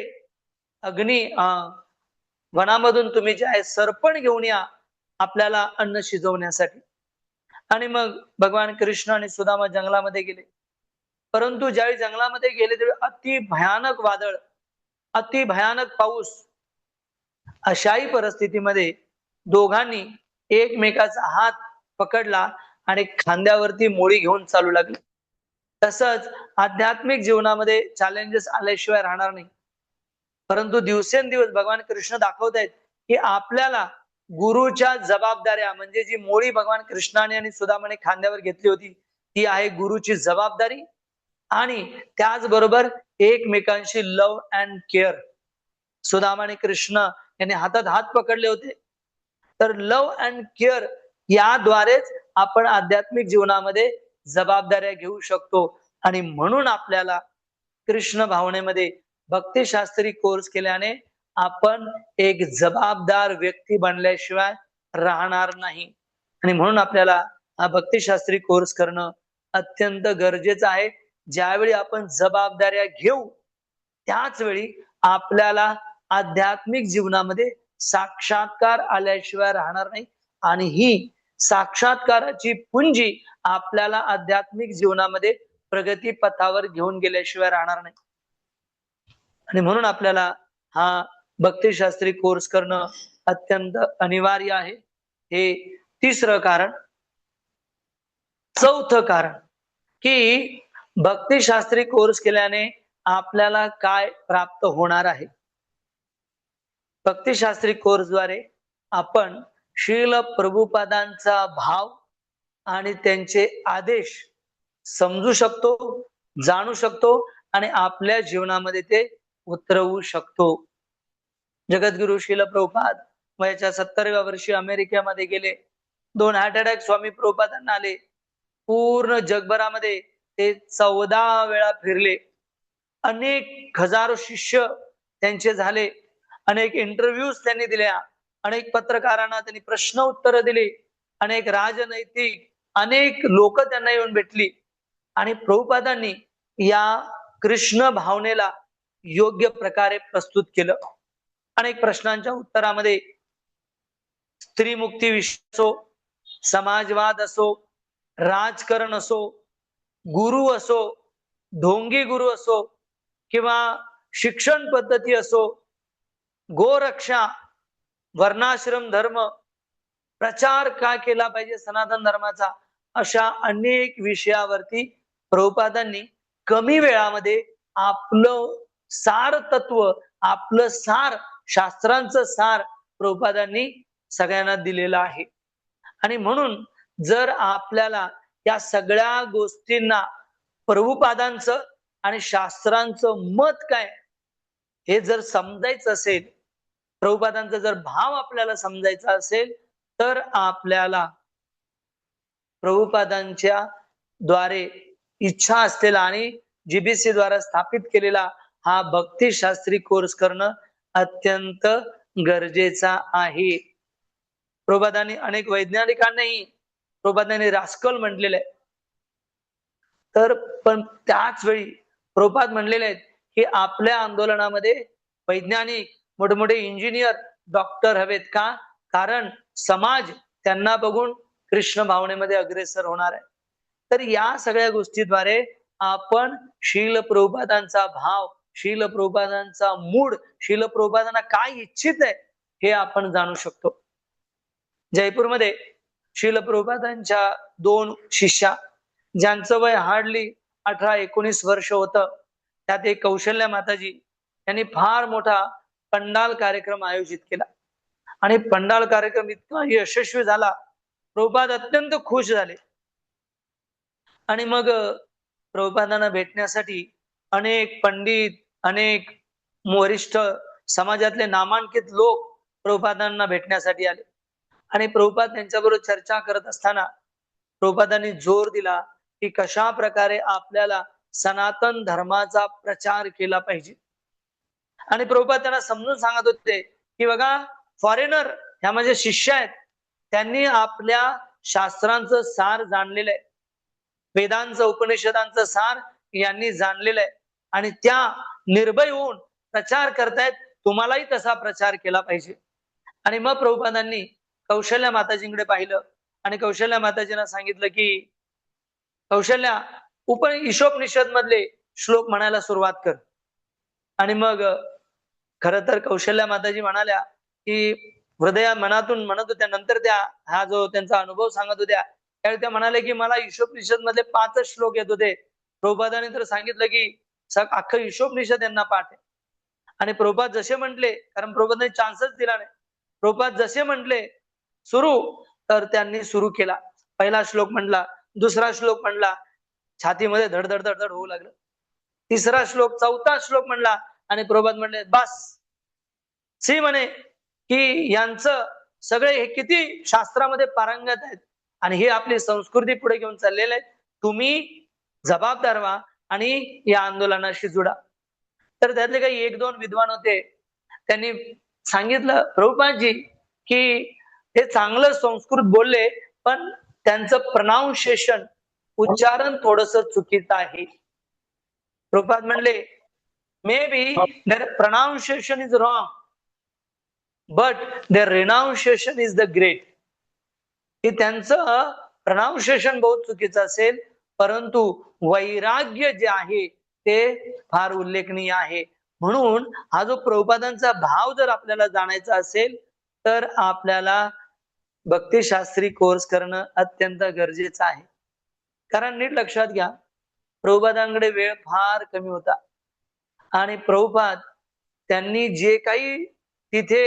अग्नी वनामधून तुम्ही जे आहे सरपण घेऊन या आपल्याला अन्न शिजवण्यासाठी. आणि मग भगवान कृष्ण आणि सुदामा जंगलामध्ये गेले. परंतु ज्यावेळी जंगलामध्ये गेले त्यावेळी अति भयानक वादळ, अति भयानक पाऊस. अशाही परिस्थितीमध्ये दोघांनी एकमेकाचा हात पकडला आणि खांद्यावरती मोळी घेऊन चालू लागले. तसंच आध्यात्मिक जीवनामध्ये चॅलेंजेस आल्याशिवाय राहणार नाही. परंतु दिवसेंदिवस भगवान कृष्ण दाखवतायत की आपल्याला गुरुच्या जबाबदाऱ्या, म्हणजे जी मोळी भगवान कृष्णाने आणि सुदामाने खांद्यावर घेतली होती ती आहे गुरुची जबाबदारी. आणि त्याचबरोबर एकमेकांशी लव्ह अँड केअर. सुदामा आणि कृष्ण यांनी हातात हात पकडले होते. तर लव्ह अँड केअर याद्वारेच आपण आध्यात्मिक जीवनामध्ये जबाबदाऱ्या घेऊ शकतो. आणि म्हणून आपल्याला कृष्ण भावनेमध्ये भक्तिशास्त्री कोर्स केल्याने आपण एक जबाबदार व्यक्ती बनल्याशिवाय राहणार नाही. आणि म्हणून आपल्याला हा भक्तिशास्त्री कोर्स करणं अत्यंत गरजेचं आहे. ज्यावेळी आपण जबाबदाऱ्या घेऊ त्याच वेळी आपल्याला आध्यात्मिक जीवनामध्ये साक्षात्कार आल्याशिवाय राहणार नाही. आणि ही साक्षात्काराची पुंजी आपल्याला आध्यात्मिक जीवनामध्ये प्रगती पथावर घेऊन गेल्याशिवाय राहणार नाही. आणि म्हणून आपल्याला हा भक्तिशास्त्री कोर्स करणं अत्यंत अनिवार्य आहे. हे तिसरं कारण. चौथं कारण की भक्तिशास्त्री कोर्स केल्याने आपल्याला काय प्राप्त होणार आहे. भक्तिशास्त्री कोर्सद्वारे आपण श्रील प्रभुपादांचा भाव आणि त्यांचे आदेश समजू शकतो, जाणू शकतो आणि आपल्या जीवनामध्ये ते उतरवू शकतो. जगद्गुरु श्रील प्रभुपाद वयाच्या 70व्या वर्षी अमेरिकेमध्ये गेले. 2 हार्ट अटॅक स्वामी प्रभुपादांना आले. पूर्ण जगभरामध्ये ते 14 वेळा फिरले. अनेक हजारो शिष्य त्यांचे झाले. अनेक इंटरव्ह्यूज त्यांनी दिल्या. अनेक पत्रकारांना त्यांनी प्रश्न उत्तर दिली. अनेक राजनैतिक अनेक लोक त्यांना येऊन भेटली आणि प्रभुपादांनी या कृष्ण भावनेला योग्य प्रकारे प्रस्तुत केलं. अनेक प्रश्नांच्या उत्तरामध्ये स्त्री मुक्ती विषय असो, समाजवाद असो, राजकारण असो, गुरु असो, ढोंगी गुरु असो किंवा शिक्षण पद्धती असो, गोरक्षा, वर्णाश्रम धर्म, प्रचार का केला पाहिजे सनातन धर्माचा, अशा अनेक विषयावरती प्रभुपादांनी कमी वेळामध्ये आपलं सार तत्व, आपलं सार, शास्त्रांचं सार प्रभुपादांनी सगळ्यांना दिलेलं आहे. आणि म्हणून जर आपल्याला या सगळ्या गोष्टींना प्रभुपादांचं आणि शास्त्रांचं मत काय हे जर समजायचं असेल, प्रभुपादांचा जर भाव आपल्याला समजायचा असेल, तर आपल्याला प्रभुपादांच्या द्वारे इच्छा असलेला आणि जीबीसी द्वारा स्थापित केलेला हा भक्तिशास्त्री कोर्स करणं अत्यंत गरजेचा आहे. प्रभुपादांनी अनेक वैज्ञानिकांनाही प्रभुपादांनी रास्कल म्हटलेलं आहे. तर पण त्याच वेळी प्रभुपाद म्हणलेले आहेत की आपल्या आंदोलनामध्ये वैज्ञानिक, मोठमोठे इंजिनियर, डॉक्टर हवेत का? कारण समाज त्यांना बघून कृष्ण भावनेमध्ये अग्रेसर होणार आहे. तर या सगळ्या गोष्टीद्वारे आपण शील प्रभुपादांचा भाव, शील प्रभुपादांचा मूड, शील प्रभुपादांना काय इच्छित आहे हे आपण जाणू शकतो. जयपूरमध्ये शील प्रभुपादांच्या 2 शिष्या ज्यांचं वय हार्डली 18-19 वर्ष होतं, त्यात एक कौशल्या माताजी यांनी फार मोठा पंडाल कार्यक्रम आयोजित केला आणि पंडाल कार्यक्रम इतका यशस्वी झाला, प्रभुपाद अत्यंत खुश झाले. आणि मग प्रभुपादांना भेटण्यासाठी अनेक पंडित, अनेक वरिष्ठ समाजातले नामांकित लोक प्रभुपादांना भेटण्यासाठी आले आणि प्रभुपाद त्यांच्याबरोबर चर्चा करत असताना प्रभुपादांनी जोर दिला की कशा प्रकारे आपल्याला सनातन धर्माचा प्रचार केला पाहिजे. आणि प्रभुपाद त्यांना समजून सांगत होते की बघा, फॉरेनर ह्या माझे शिष्य आहेत, त्यांनी आपल्या शास्त्रांचं सार जाणलेलं आहे, वेदांचं, उपनिषदांचं सार यांनी जाणलेलं आहे आणि त्या निर्भय होऊन प्रचार करतायत, तुम्हालाही तसा प्रचार केला पाहिजे. आणि मग प्रभुपादांनी कौशल्या माताजींकडे पाहिलं आणि कौशल्या माताजींना सांगितलं की कौशल्या, ईशोपनिषद मधले श्लोक म्हणायला सुरुवात कर. आणि मग खर तर कौशल्या माताजी म्हणाल्या की हृदया मनातून म्हणत होत्या, नंतर त्या हा जो त्यांचा अनुभव सांगत होत्या त्यावेळी त्या म्हणाले की मला ईशोपनिषद मधले 5 श्लोक येत होते. प्रभुपादांनी तर सांगितलं की अख्खं ईशोपनिषद यांना पाठ आहे. आणि प्रभुपाद जसे म्हटले, कारण प्रभुपादांनी चान्सच दिला नाही, प्रभुपाद जसे म्हटले सुरू, तर त्यांनी सुरू केला. पहिला श्लोक म्हणला, दुसरा श्लोक म्हणला, छातीमध्ये धडधड धडधड होऊ लागलं. तिसरा श्लोक, चौथा श्लोक म्हणला आणि प्रभुपाद म्हणले बस. सी म्हणे की यांचं सगळे हे किती शास्त्रामध्ये पारंगत आहेत आणि हे आपली संस्कृती पुढे घेऊन चाललेले आहेत, तुम्ही जबाबदार व्हा आणि या आंदोलनाशी जुडा. तर त्यातले काही 1-2 विद्वान होते, त्यांनी सांगितलं प्रभुपादजी की हे चांगलं संस्कृत बोलले, पण त्यांचं प्रोनाउन्सिएशन, उच्चारण थोडस चुकीचं आहे. प्रभुपाद म्हणले may be their pronunciation is wrong but their renunciation is the great. की त्यांचं प्रोनाउन्सिएशन बहुत चुकीचं असेल, परंतु वैराग्य जे आहे ते फार उल्लेखनीय आहे. म्हणून हा जो प्रभुपादांचा भाव जर आपल्याला जाणायचा असेल तर आपल्याला भक्तिशास्त्री कोर्स करणं अत्यंत गरजेचं आहे. कारण नीट लक्षात घ्या, प्रभुपादांकडे वेळ फार कमी होता आणि प्रभुपाद त्यांनी जे काही तिथे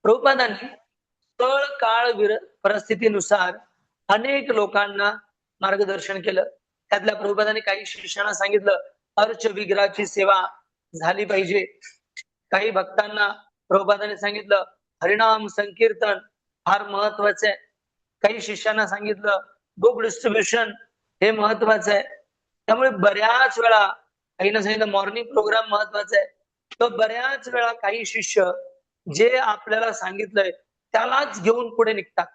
प्रभुपादांनी तळ काळ परिस्थितीनुसार अनेक लोकांना मार्गदर्शन केलं. त्यातल्या प्रभुपादांनी काही शिष्यांना सांगितलं अर्च विग्रहाची सेवा झाली पाहिजे. काही भक्तांना प्रभुपादांनी सांगितलं हरिनाम संकीर्तन फार महत्वाचं आहे. काही शिष्यांना सांगितलं बुक डिस्ट्रीब्युशन हे महत्वाचं आहे. त्यामुळे बऱ्याच वेळा काहींना सांगितलं मॉर्निंग प्रोग्राम महत्वाचा आहे. तर बऱ्याच वेळा काही शिष्य जे आपल्याला सांगितलंय त्यालाच घेऊन पुढे निघतात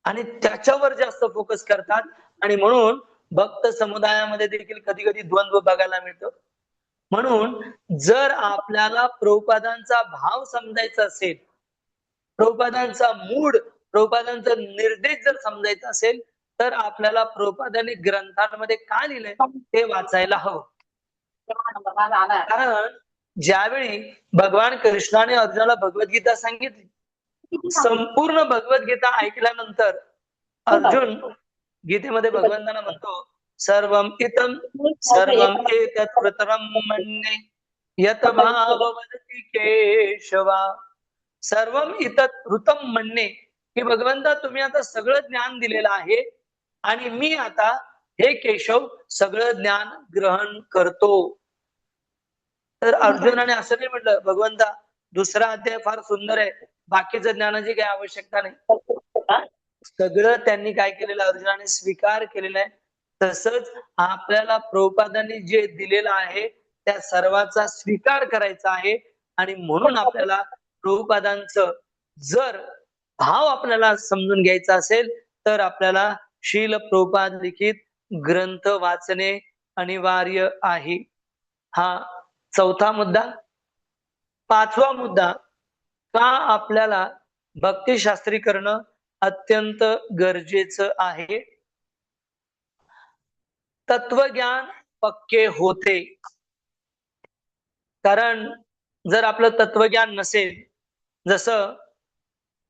आणि त्याच्यावर जास्त फोकस करतात आणि म्हणून भक्त समुदायामध्ये देखील कधी कधी द्वंद्व बघायला मिळतो. म्हणून जर आपल्याला प्रभुपादांचा भाव समजायचा असेल, प्रभुपादांचा मूड, प्रभुपादांचा निर्देश जर समजायचा असेल तर आपल्याला प्रभुपादांनी ग्रंथांमध्ये काय लिहिलंय ते वाचायला हवं. कारण ज्यावेळी भगवान कृष्णाने अर्जुनाला भगवद्गीता सांगितली, संपूर्ण भगवद्गीता ऐकल्यानंतर अर्जुन गीतेमध्ये भगवंतांना म्हणतो सर्वम इतम सर्वम एतत् कृतरम मन्ये यत भाव वदति केशवा. सर्वम इतत् ऋतम म्हणणे की भगवंता तुम्ही आता सगळं ज्ञान दिलेलं आहे आणि मी आता हे केशव सगळं ज्ञान ग्रहण करतो. तर अर्जुनाने असं नाही म्हटलं भगवंता दुसरा अध्याय फार सुंदर आहे, बाकीचं ज्ञानाची काही आवश्यकता नाही. सगळं त्यांनी काय केलेलं अर्जुनाने स्वीकार केलेलं आहे. तसंच आपल्याला प्रभुपादांनी जे दिलेलं आहे त्या सर्वाचा स्वीकार करायचा आहे आणि म्हणून आपल्याला प्रभुपादांचं जर भाव आपल्याला समजून घ्यायचा असेल तर आपल्याला शील प्रभुपाद लिखित ग्रंथ वाचणे अनिवार्य आहे. हा चौथा मुद्दा. पाचवा मुद्दा, का आपल्याला भक्तिशास्त्री करणं अत्यंत गरजेचं आहे. तत्वज्ञान पक्के होते. कारण जर आपलं तत्वज्ञान नसेल, जसं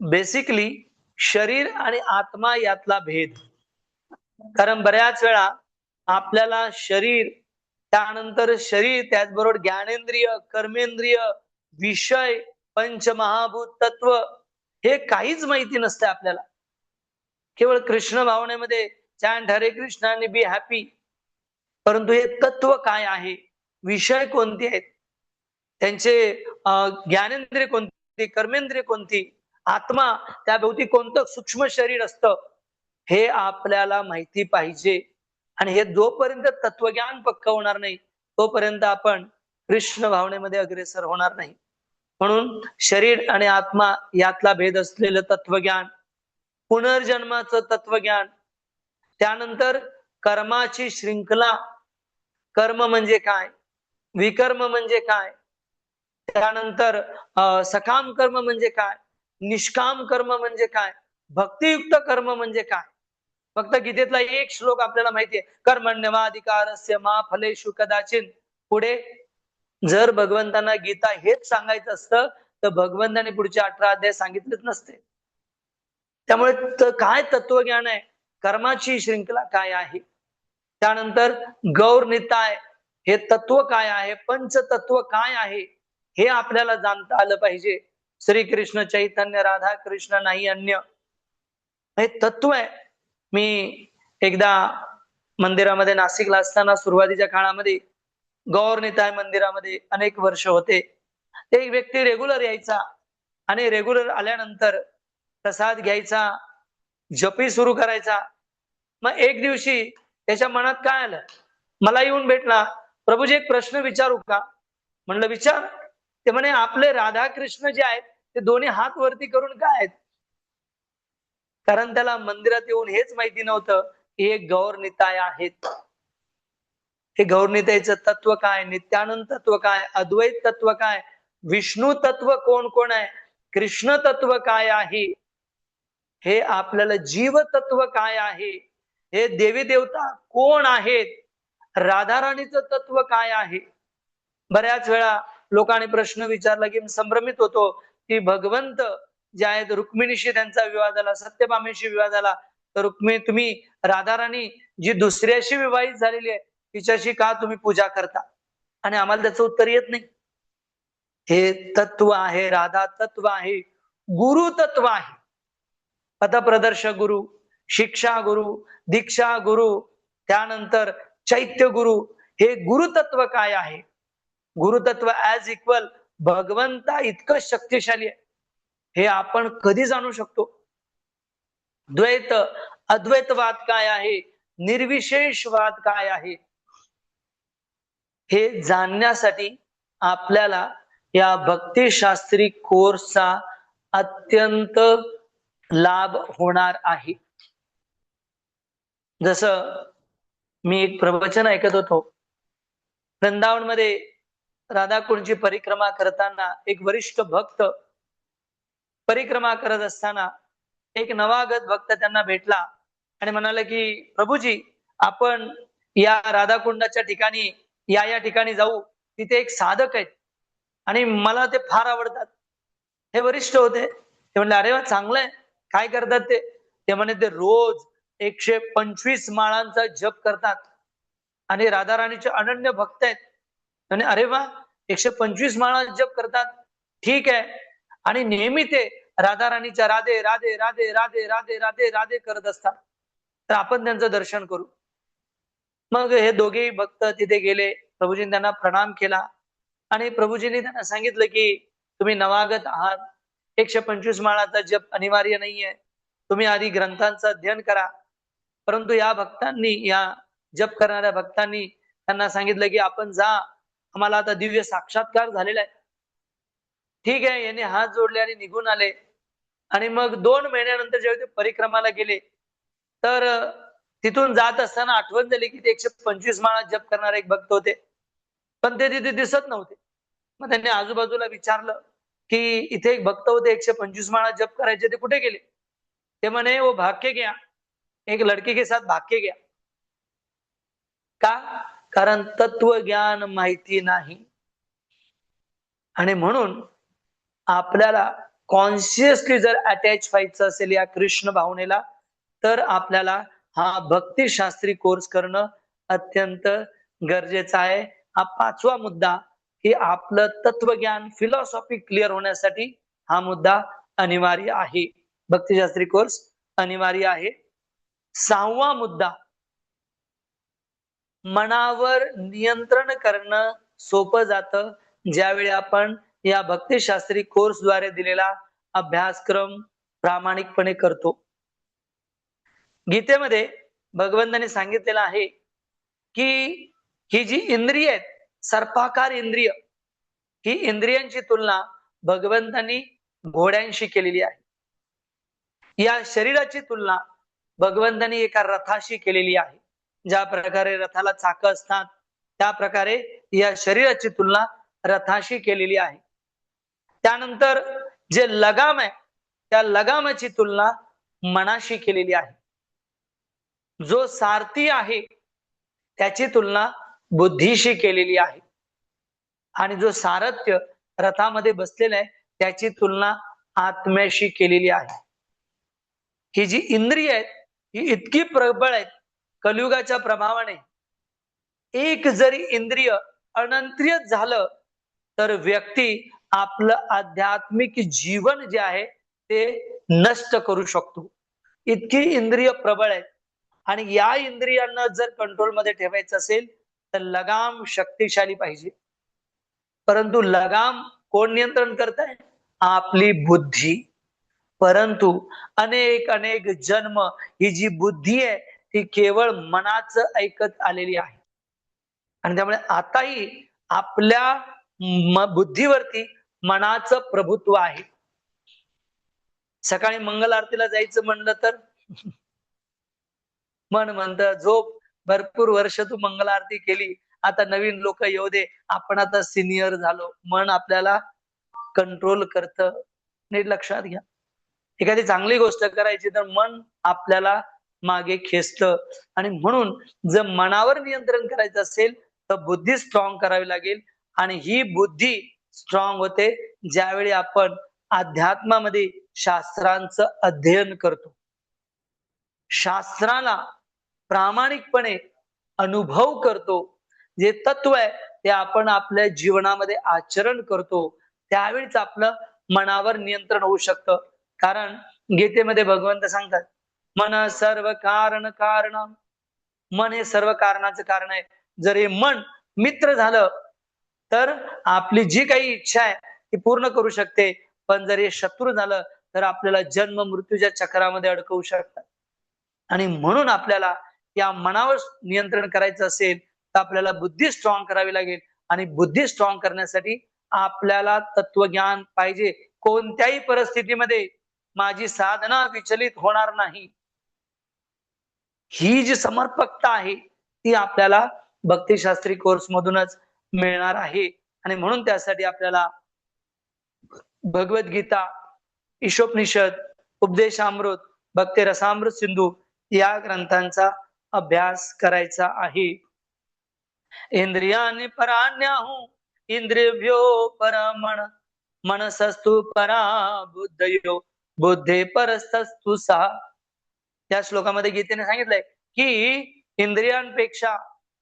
बेसिकली शरीर आणि आत्मा यातला भेद, कारण बऱ्याच वेळा आपल्याला शरीर, त्यानंतर शरीर त्याचबरोबर ज्ञानेंद्रिय, कर्मेंद्रिय, विषय, पंचमहाभूत तत्व हे काहीच माहिती नसते आपल्याला. केवळ कृष्ण भावनेमध्ये चॅन्ट हरे कृष्ण आणि बी हॅपी, परंतु हे तत्व काय आहे, विषय कोणते आहेत, त्यांचे ज्ञानेंद्रिय कोणती, कर्मेंद्रिय कोणती, आत्मा त्याभोवती कोणतं सूक्ष्म शरीर असतं हे आपल्याला माहिती पाहिजे. आणि हे जोपर्यंत तत्वज्ञान पक्क होणार नाही तोपर्यंत आपण कृष्ण भावनेमध्ये अग्रेसर होणार नाही. म्हणून शरीर आणि आत्मा यातला भेद असलेलं तत्वज्ञान, पुनर्जन्माचं तत्वज्ञान, त्यानंतर कर्माची शृंखला, कर्म म्हणजे काय, विकर्म म्हणजे काय, त्यानंतर सकाम कर्म म्हणजे काय, निष्काम कर्म म्हणजे काय, भक्तियुक्त कर्म म्हणजे काय. फक्त गीतेतला एक श्लोक आपल्याला माहितीये, कर्मण्यवाधिकारस्य मा फलेषु कदाचिन. पुढे जर भगवंतांना गीता हेच सांगायचं असतं तर भगवंतांनी पुढचे 18 अध्याय सांगितलेच नसते. त्यामुळे काय तत्वज्ञान आहे, कर्माची श्रृंखला काय आहे, त्यानंतर गौरनिताय हे तत्व काय आहे, पंचतत्व काय आहे हे आपल्याला जाणता आलं पाहिजे. श्रीकृष्ण चैतन्य राधा कृष्ण नाही अन्य, हे तत्व आहे. मी एकदा मंदिरामध्ये नाशिकला असताना सुरुवातीच्या काळामध्ये गौरनिताय मंदिरामध्ये अनेक वर्ष होते. एक व्यक्ती रेग्युलर यायचा आणि रेग्युलर आल्यानंतर प्रसाद घ्यायचा, जपी सुरू करायचा. मग एक दिवशी त्याच्या मनात काय आलं, मला येऊन भेटला, प्रभूजी एक प्रश्न विचारू का. म्हणलं विचार. ते म्हणे आपले राधा कृष्ण जे आहेत ते दोन्ही हात वरती करून काय आहेत. कारण त्याला मंदिरात येऊन हेच माहिती नव्हतं की हे गौरनिताय आहेत. हे गौरनिताईचं तत्व काय, नित्यानंद तत्व काय, अद्वैत तत्व काय, विष्णू तत्व कोण कोण आहे, कृष्ण तत्व काय आहे, हे आपल्याला जीव तत्व काय आहे, हे देवी देवता कोण आहेत, राधाराणीचं तत्व काय आहे. बऱ्याच वेळा लोकांनी प्रश्न विचारला की संभ्रमित होतो की भगवंत जे आहेत रुक्मिणीशी त्यांचा विवाह झाला, सत्यभामेशी विवाह झाला, तर रुक्मिणी तुम्ही राधाराणी जी दुसऱ्याशी विवाहित झालेली आहे तिच्याशी का तुम्ही पूजा करता, आणि आम्हाला त्याचं उत्तर येत नाही. हे तत्व आहे, राधा तत्व आहे, गुरु तत्व आहे. पथप्रदर्शक गुरु, शिक्षा गुरु, दीक्षा गुरु, त्यानंतर चैत्य गुरु, हे गुरुतत्व काय आहे. गुरुतत्व ऍज इक्वल भगवंता इतकं शक्तिशाली आहे, हे आपण कधी जाणू शकतो. द्वैत अद्वैतवाद काय आहे, निर्विशेषवाद काय आहे, हे जाणण्यासाठी आपल्याला या भक्तिशास्त्री कोर्सचा अत्यंत लाभ होणार आहे. जसं मी एक प्रवचन ऐकत होतो, वृंदावनमध्ये राधाकुंडची परिक्रमा करताना एक वरिष्ठ भक्त परिक्रमा करत असताना एक नवागत भक्त त्यांना भेटला आणि म्हणाले की प्रभूजी, आपण या राधाकुंडाच्या ठिकाणी या ठिकाणी जाऊ, तिथे एक साधक आहेत आणि मला ते फार आवडतात. हे वरिष्ठ होते. ते म्हणले अरे वा, चांगलं आहे, काय करतात ते. ते म्हणे ते रोज 125 माळांचा जप करतात आणि राधाराणीचे अनन्य भक्त आहेत. आणि अरे वा, 125 माळा जप करतात, ठीक आहे, आणि नेहमी ते राधाराणीच्या राधे राधे राधे राधे राधे राधे राधे करत असतात, तर आपण त्यांचं दर्शन करू. मग हे दोघेही भक्त तिथे गेले, प्रभूजींनी त्यांना प्रणाम केला आणि प्रभूजींनी त्यांना सांगितलं की तुम्ही नवागत आहात, 125 माळाचा जप अनिवार्य नाहीये, तुम्ही आधी ग्रंथांचं अध्ययन करा. परंतु या भक्तांनी, या जप करणाऱ्या भक्तांनी त्यांना सांगितलं की आपण जा, आम्हाला आता दिव्य साक्षात्कार झालेला आहे. ठीक आहे, यांनी हात जोडले आणि निघून आले. आणि मग 2 महिन्यानंतर जेव्हा ते परिक्रमाला गेले, तर तिथून जात असताना आठवण झाली की ते 125 माळा जप करणारे एक भक्त होते, पण ते तिथे दिसत नव्हते. मग त्यांनी आजूबाजूला विचारलं की इथे एक भक्त होते, 125 माळा जप करायचे, ते कुठे गेले. ते म्हणे वो भाग गया, एक लड़की के साथ भाग गया. का? कारण तत्वज्ञान माहिती नाही. आणि म्हणून आपल्याला कॉन्शियसली जर अटॅच व्हायचं असेल या कृष्ण भावनेला, तर आपल्याला हा भक्तिशास्त्री कोर्स करणं अत्यंत गरजेचं आहे. हा 5वा मुद्दा, की आपलं तत्वज्ञान, फिलॉसॉफी क्लिअर होण्यासाठी हा मुद्दा अनिवार्य आहे. भक्तिशास्त्री कोर्स अनिवार्य आहे. 6वा मुद्दा, मनावर नियंत्रण करणं सोपं जातं ज्यावेळी आपण या भक्तिशास्त्री कोर्सद्वारे दिलेला अभ्यासक्रम प्रामाणिकपणे करतो. गीतेमध्ये भगवंताने सांगितलेलं आहे की ही जी इंद्रिय आहेत, सर्पाकार इंद्रिय, ही इंद्रियांची तुलना भगवंतांनी घोड्यांशी केलेली आहे. या शरीराची तुलना भगवंतांनी एका रथाशी केलेली आहे. ज्या प्रकारे रथाला चाकं असतात, त्या प्रकारे या शरीराची तुलना रथाशी केलेली आहे. त्यानंतर जे लगाम आहे, त्या लगामाची तुलना मनाशी केलेली आहे. जो सारथी आहे त्याची तुलना बुद्धीशी केलेली आहे, आणि जो सारथ्य रथामध्ये बसलेला आहे त्याची तुलना आत्म्याशी केलेली आहे. ही जी इंद्रिय आहेत ही इतकी प्रबळ आहेत, कलियुगाच्या प्रभावाने एक जरी इंद्रिय अनियंत्रित झालं तर व्यक्ती आपलं आध्यात्मिक जीवन जे आहे ते नष्ट करू शकतो. इतकी इंद्रिय प्रबळ आहेत, आणि या इंद्रियांना जर कंट्रोलमध्ये ठेवायचं असेल तर लगाम शक्तिशाली पाहिजे. परंतु लगाम कोण नियंत्रण करताय? आपली बुद्धी. परंतु अनेक अनेक जन्म ही जी बुद्धी आहे ती केवळ मनाचं ऐकत आलेली आहे, आणि त्यामुळे आताही आपल्या बुद्धीवरती मनाचं प्रभुत्व आहे. सकाळी मंगल आरतीला जायचं म्हणलं तर मन म्हणतं झोप, भरपूर वर्ष तू मंगल आरती केली, आता नवीन लोक येऊ दे, आपण आता सिनियर झालो. मन आपल्याला कंट्रोल करतं. नीट लक्षात घ्या. एखादी चांगली गोष्ट करायची तर मन आपल्याला मागे खेचतं. आणि म्हणून जर मनावर नियंत्रण करायचं असेल तर बुद्धी स्ट्रॉंग करावी लागेल. आणि ही बुद्धी स्ट्रॉंग होते ज्यावेळी आपण अध्यात्मामध्ये शास्त्रांचं अध्ययन करतो, शास्त्राला प्रामाणिकपणे अनुभव करतो, जे तत्व आहे ते आपण आपल्या जीवनामध्ये आचरण करतो, त्यावेळीच आपलं मनावर नियंत्रण होऊ शकतं. कारण गीतेमध्ये भगवंत सांगतात, मन सर्व कारण कारण. मन हे सर्व कारणाचं कारण आहे. जर हे मन मित्र झालं तर आपली जी काही इच्छा आहे ती पूर्ण करू शकते, पण जर हे शत्रू झालं तर आपल्याला जन्म मृत्यूच्या चक्रामध्ये अडकवू शकतात. आणि म्हणून आपल्याला या मनावर नियंत्रण करायचं असेल तर आपल्याला बुद्धी स्ट्रॉंग करावी लागेल. आणि बुद्धी स्ट्रॉंग करण्यासाठी आपल्याला तत्वज्ञान पाहिजे. कोणत्याही परिस्थितीमध्ये माझी साधना विचलित होणार नाही, ही जी समर्पकता आहे ती आपल्याला भक्तिशास्त्री कोर्स मधूनच मिळणार आहे. आणि म्हणून त्यासाठी आपल्याला भगवद्गीता, ईशोपनिषद, उपदेशामृत, भक्ती रसामृत सिंधू या ग्रंथांचा अभ्यास करायचा आहे. इंद्रियाणि पराण्याहु इंद्रियभ्यो परमण, मनसस्तु परा बुद्धयो बुद्धे परस्तस्तु सा. त्या श्लोकामध्ये गीतेने सांगितलंय की इंद्रियांपेक्षा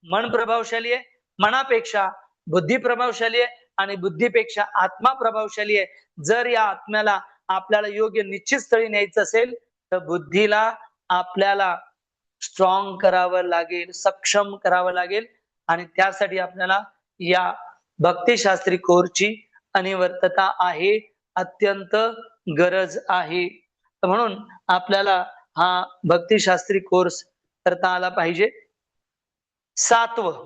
मन प्रभावशाली आहे, मनापेक्षा बुद्धी प्रभावशाली आहे, आणि बुद्धीपेक्षा आत्मा प्रभावशाली आहे. जर या आत्म्याला आपल्याला योग्य निश्चित स्थळी न्यायचं असेल तर बुद्धीला आपल्याला स्ट्रॉंग करावं लागेल, सक्षम करावं लागेल. आणि त्यासाठी आपल्याला या भक्तिशास्त्री कोर्सची अनिवार्यता आहे, अत्यंत गरज आहे. म्हणून आपल्याला हा भक्तिशास्त्री कोर्स करता आला पाहिजे. 7वं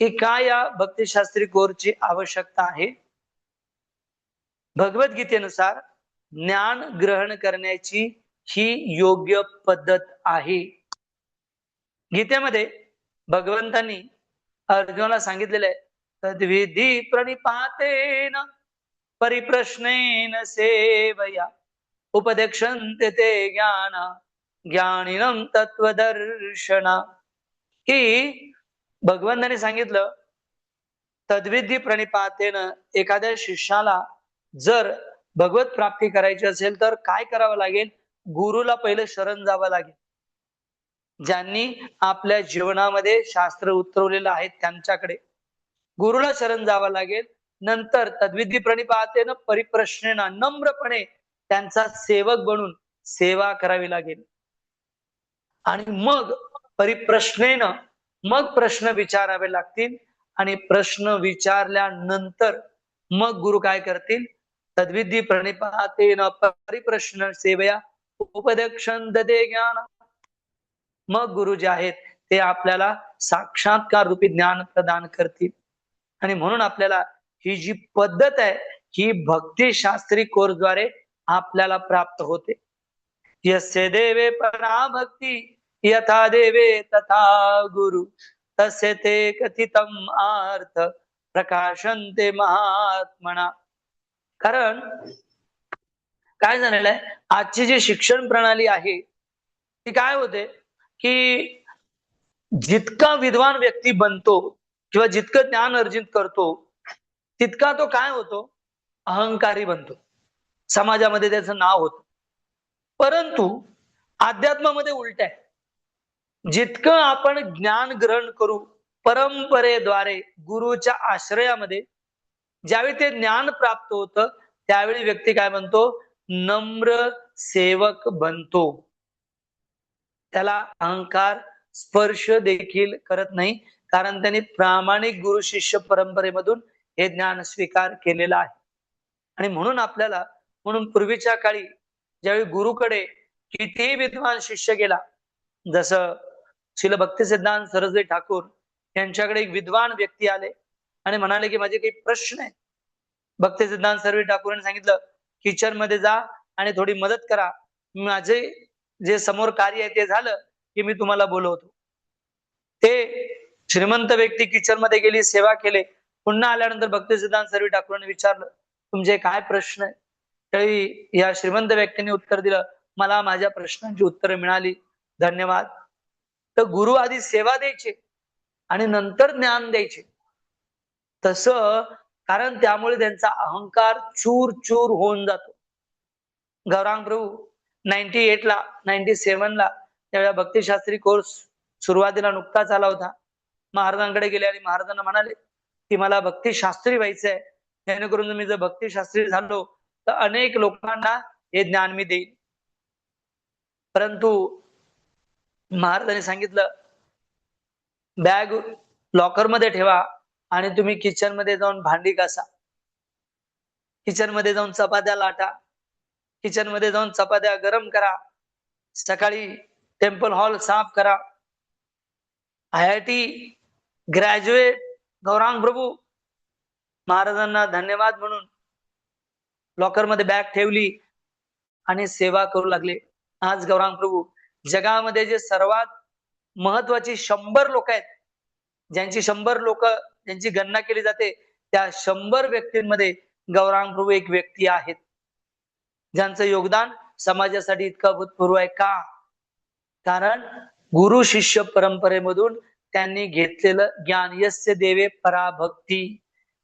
की काय या भक्तिशास्त्री कोर्सची आवश्यकता आहे. भगवद्गीतेनुसार ज्ञान ग्रहण करण्याची ही योग्य पद्धत आहे. गीतेमध्ये भगवंतांनी अर्जुनाला सांगितलेलं आहे, तद्विधी प्रणिपातेन परिप्रश्नेन सेवया उपदेक्षन्ते ते ज्ञान ज्ञानिनं तत्वदर्शना. की भगवंतांनी सांगितलं, तद्विधी प्रणिपातेन, एखाद्या शिष्याला जर भगवत प्राप्ती करायची असेल तर काय करावं लागेल, गुरुला पहिले शरण जावं लागेल. ज्यांनी आपल्या जीवनामध्ये शास्त्र उतरवलेलं आहे त्यांच्याकडे गुरुला शरण जावं लागेल. नंतर तद्विधी प्रणिपातेन परिप्रश्नेन, नम्रपणे त्यांचा सेवक बनून सेवा करावी लागेल. आणि मग परिप्रश्नेन, मग प्रश्न विचारावे लागतील. आणि प्रश्न विचारल्यानंतर मग गुरु काय करतील, तद्विधी प्रणिपातेन परिप्रश्न सेवया उपदेक्षन्ते ज्ञान. मग गुरु जे आहेत ते आपल्याला साक्षात्कार रूपी ज्ञान प्रदान करतील. आणि म्हणून आपल्याला ही जी पद्धत आहे ही भक्तिशास्त्री कोर्सद्वारे आपल्याला प्राप्त होते. यस्य देवे परा भक्ती यथा देवे तथा गुरु तस्य ते कथितम अर्थ प्रकाशन्ते महात्मना. कारण काय झालेलं आहे, आजची जी शिक्षण प्रणाली आहे ती काय होते की जितका विद्वान व्यक्ती बनतो किंवा जितकं ज्ञान अर्जित करतो तितका तो काय होतो, अहंकारी बनतो, समाजामध्ये त्याचं नाव होतं. परंतु अध्यात्मामध्ये उलट आहे. जितकं आपण ज्ञान ग्रहण करू परंपरेद्वारे गुरुच्या आश्रयामध्ये, ज्यावेळी ते ज्ञान प्राप्त होतं त्यावेळी व्यक्ती काय बनतो, नम्र सेवक बनतो. त्याला अहंकार स्पर्श देखील करत नाही, कारण त्यांनी प्रामाणिक गुरु शिष्य परंपरेमधून हे ज्ञान स्वीकार केलेलं आहे. आणि म्हणून आपल्याला, म्हणून पूर्वीच्या काळी ज्यावेळी गुरुकडे कितीही विद्वान शिष्य गेला, जसं श्रील भक्तिसिद्धांत सरस्वती ठाकूर यांच्याकडे एक विद्वान व्यक्ती आले आणि म्हणाले की माझे काही प्रश्न आहेत. भक्तिसिद्धांत सरस्वती ठाकूरांनी सांगितलं, किचन मध्ये जा आणि थोडी मदत करा. माझे जे समोर कार्य आहे ते झालं की मी तुम्हाला बोलवतो. ते श्रीमंत व्यक्ती किचन मध्ये गेली, सेवा केले. पुन्हा आल्यानंतर भक्तिसिद्धांत सर्वी ठाकूरांनी विचारलं, तुमचे काय प्रश्न आहे? त्यावेळी या श्रीमंत व्यक्तीने उत्तर दिलं, मला माझ्या प्रश्नांची उत्तरं मिळाली, धन्यवाद. तर गुरु आधी सेवा द्यायचे आणि नंतर ज्ञान द्यायचे. तसं कारण त्यामुळे त्यांचा अहंकार चूर चूर होऊन जातो. गौरांग प्रभू 98 ला 97 ला त्यावेळेला भक्तिशास्त्री कोर्स सुरुवातीला नुकताच आला होता. महाराजांकडे गेले आणि महाराजांना म्हणाले की मला भक्तिशास्त्री व्हायचंय, जेणेकरून मी जर भक्तिशास्त्री झालो तर अनेक लोकांना हे ज्ञान मी देईन. परंतु महाराजांनी सांगितलं, बॅग लॉकर मध्ये ठेवा आणि तुम्ही किचन मध्ये जाऊन भांडी घासा, किचन मध्ये जाऊन चपात्या लाटा, किचन मध्ये जाऊन चपात्या गरम करा, सकाळी टेम्पल हॉल साफ करा. IIT ग्रॅज्युएट गौरांग प्रभू महाराजांना धन्यवाद म्हणून लॉकर मध्ये बॅग ठेवली आणि सेवा करू लागले. आज गौरांग प्रभू जगामध्ये जे सर्वात महत्वाची 100 लोक आहेत, ज्यांची 100 लोक ज्यांची गणना केली जाते, त्या 100 व्यक्तींमध्ये गौरांग प्रभू एक व्यक्ती आहेत, ज्यांचं योगदान समाजासाठी इतकं अभूतपूर्व आहे. का? कारण गुरु शिष्य परंपरेमधून त्यांनी घेतलेलं ज्ञान, यस्य देवे पराभक्ती.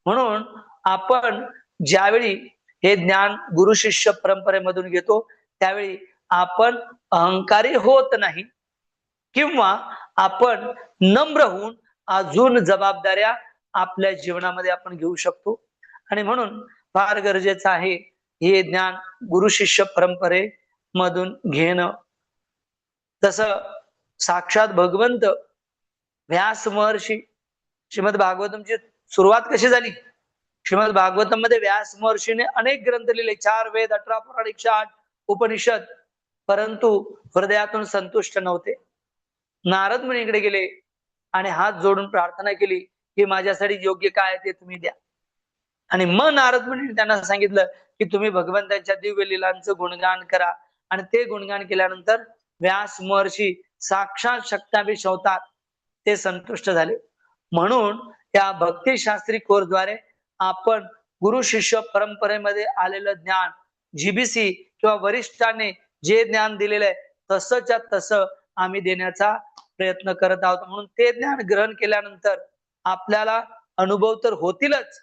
म्हणून आपण ज्यावेळी हे ज्ञान गुरु शिष्य परंपरेमधून घेतो त्यावेळी आपण अहंकारी होत नाही किंवा आपण नम्र होऊन अजून जबाबदाऱ्या आपल्या जीवनामध्ये आपण घेऊ शकतो. आणि म्हणून फार गरजेचं आहे हे ज्ञान गुरु शिष्य परंपरेमधून घेणं. तसं साक्षात भगवंत व्यास महर्षी, श्रीमद भागवतमची सुरुवात कशी झाली? श्रीमद भागवतम मध्ये व्यास महर्षीने अनेक ग्रंथ लिहिले, 4 वेद, 18 पुराण, 108 उपनिषद. परंतु हृदयातून संतुष्ट नव्हते. नारद मुनीकडे गेले आणि हात जोडून प्रार्थना केली की माझ्यासाठी योग्य काय ते तुम्ही द्या. आणि मग नारद मुनीने त्यांना सांगितलं की तुम्ही भगवंतांच्या दिव्य लीलांचं गुणगान करा. आणि ते गुणगान केल्यानंतर व्यास महर्षी साक्षात शक्ताभिष अवतार ते संतुष्ट झाले. म्हणून या भक्तिशास्त्री कोर्सद्वारे आपण गुरु शिष्य परंपरेमध्ये आलेलं ज्ञान, GBC किंवा वरिष्ठांनी जे ज्ञान दिलेलं आहे तसंच्या तसं आम्ही देण्याचा प्रयत्न करत आहोत. म्हणून ते ज्ञान ग्रहण केल्यानंतर आपल्याला अनुभव तर होतीलच,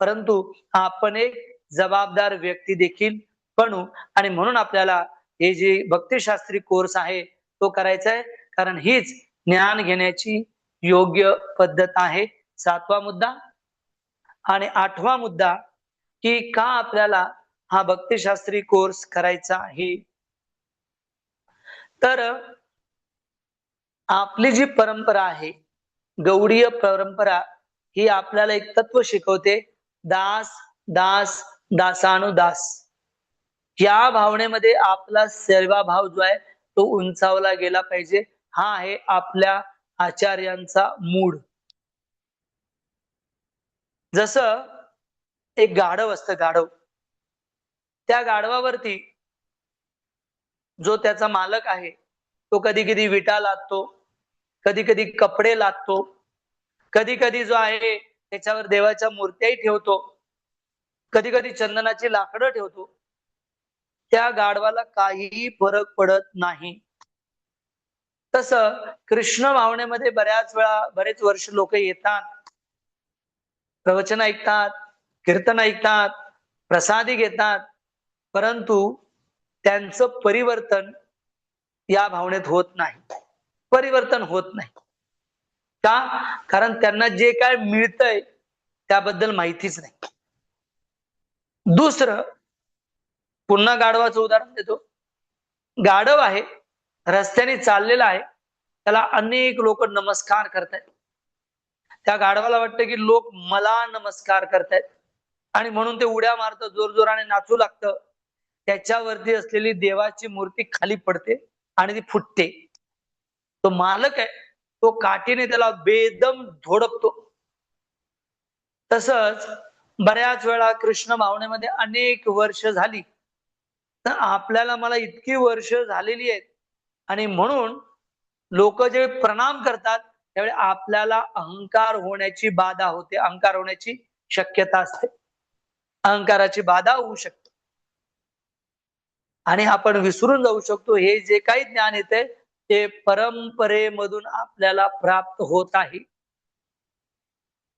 परंतु आपण एक जबाबदार व्यक्ती देखील बनू. आणि म्हणून आपल्याला हे जे भक्तिशास्त्री कोर्स आहे तो करायचा आहे, कारण हीच ज्ञान घेण्याची योग्य पद्धत आहे. 7वा मुद्दा. आणि 8वा मुद्दा की का आपल्याला हा भक्तिशास्त्री कोर्स करायचा आहे. तर आपली जी परंपरा आहे, गौडीय परंपरा, ही आपल्याला एक तत्व शिकवते, दास दास दासानुदास. या भावनेमध्ये आपला सेवाभाव जो आहे तो उंचावला गेला पाहिजे. हा आहे आपल्या आचार्यांचा मूड. जसं एक गाढव असतं, गाढव, त्या गाढवावरती जो त्याचा मालक आहे तो कधी कधी विटा लादतो, कधी कधी कपडे लादतो, कधी कधी जो आहे त्याच्यावर देवाच्या मूर्त्याही ठेवतो, कधी कधी चंदनाची लाकडं ठेवतो. त्या गाढवाला काहीही फरक पडत नाही. तसं कृष्ण भावनेमध्ये बरेच वर्ष लोक येतात, प्रवचन ऐकतात, कीर्तन ऐकतात, प्रसादी घेतात, परंतु त्यांचं परिवर्तन या भावनेत होत नाही. परिवर्तन होत नाही. का? कारण त्यांना जे काय मिळतंय त्याबद्दल माहितीच नाही. दुसरं, पुन्हा गाढवाचं उदाहरण देतो. गाढव आहे, रस्त्याने चाललेला आहे, त्याला अनेक लोक नमस्कार करतायत. त्या गाढवाला वाटतं की लोक मला नमस्कार करतायत आणि म्हणून ते उड्या मारतं, जोरजोराने नाचू लागतं. त्याच्यावरती असलेली देवाची मूर्ती खाली पडते आणि ती फुटते. तो मालक आहे, तो काठीने त्याला बेदम धोडपतो. तसंच बऱ्याच वेळा कृष्ण भावनेमध्ये अनेक वर्ष झाली तर आपल्याला मला इतकी वर्ष झालेली आहेत आणि म्हणून लोक जे प्रणाम करतात त्यावेळी आपल्याला अहंकार होण्याची बाधा होते, अहंकार होण्याची शक्यता असते, अहंकाराची बाधा होऊ शकते आणि आपण विसरून जाऊ शकतो हे जे काही ज्ञान येते ते परंपरेमधून आपल्याला प्राप्त होत आहे.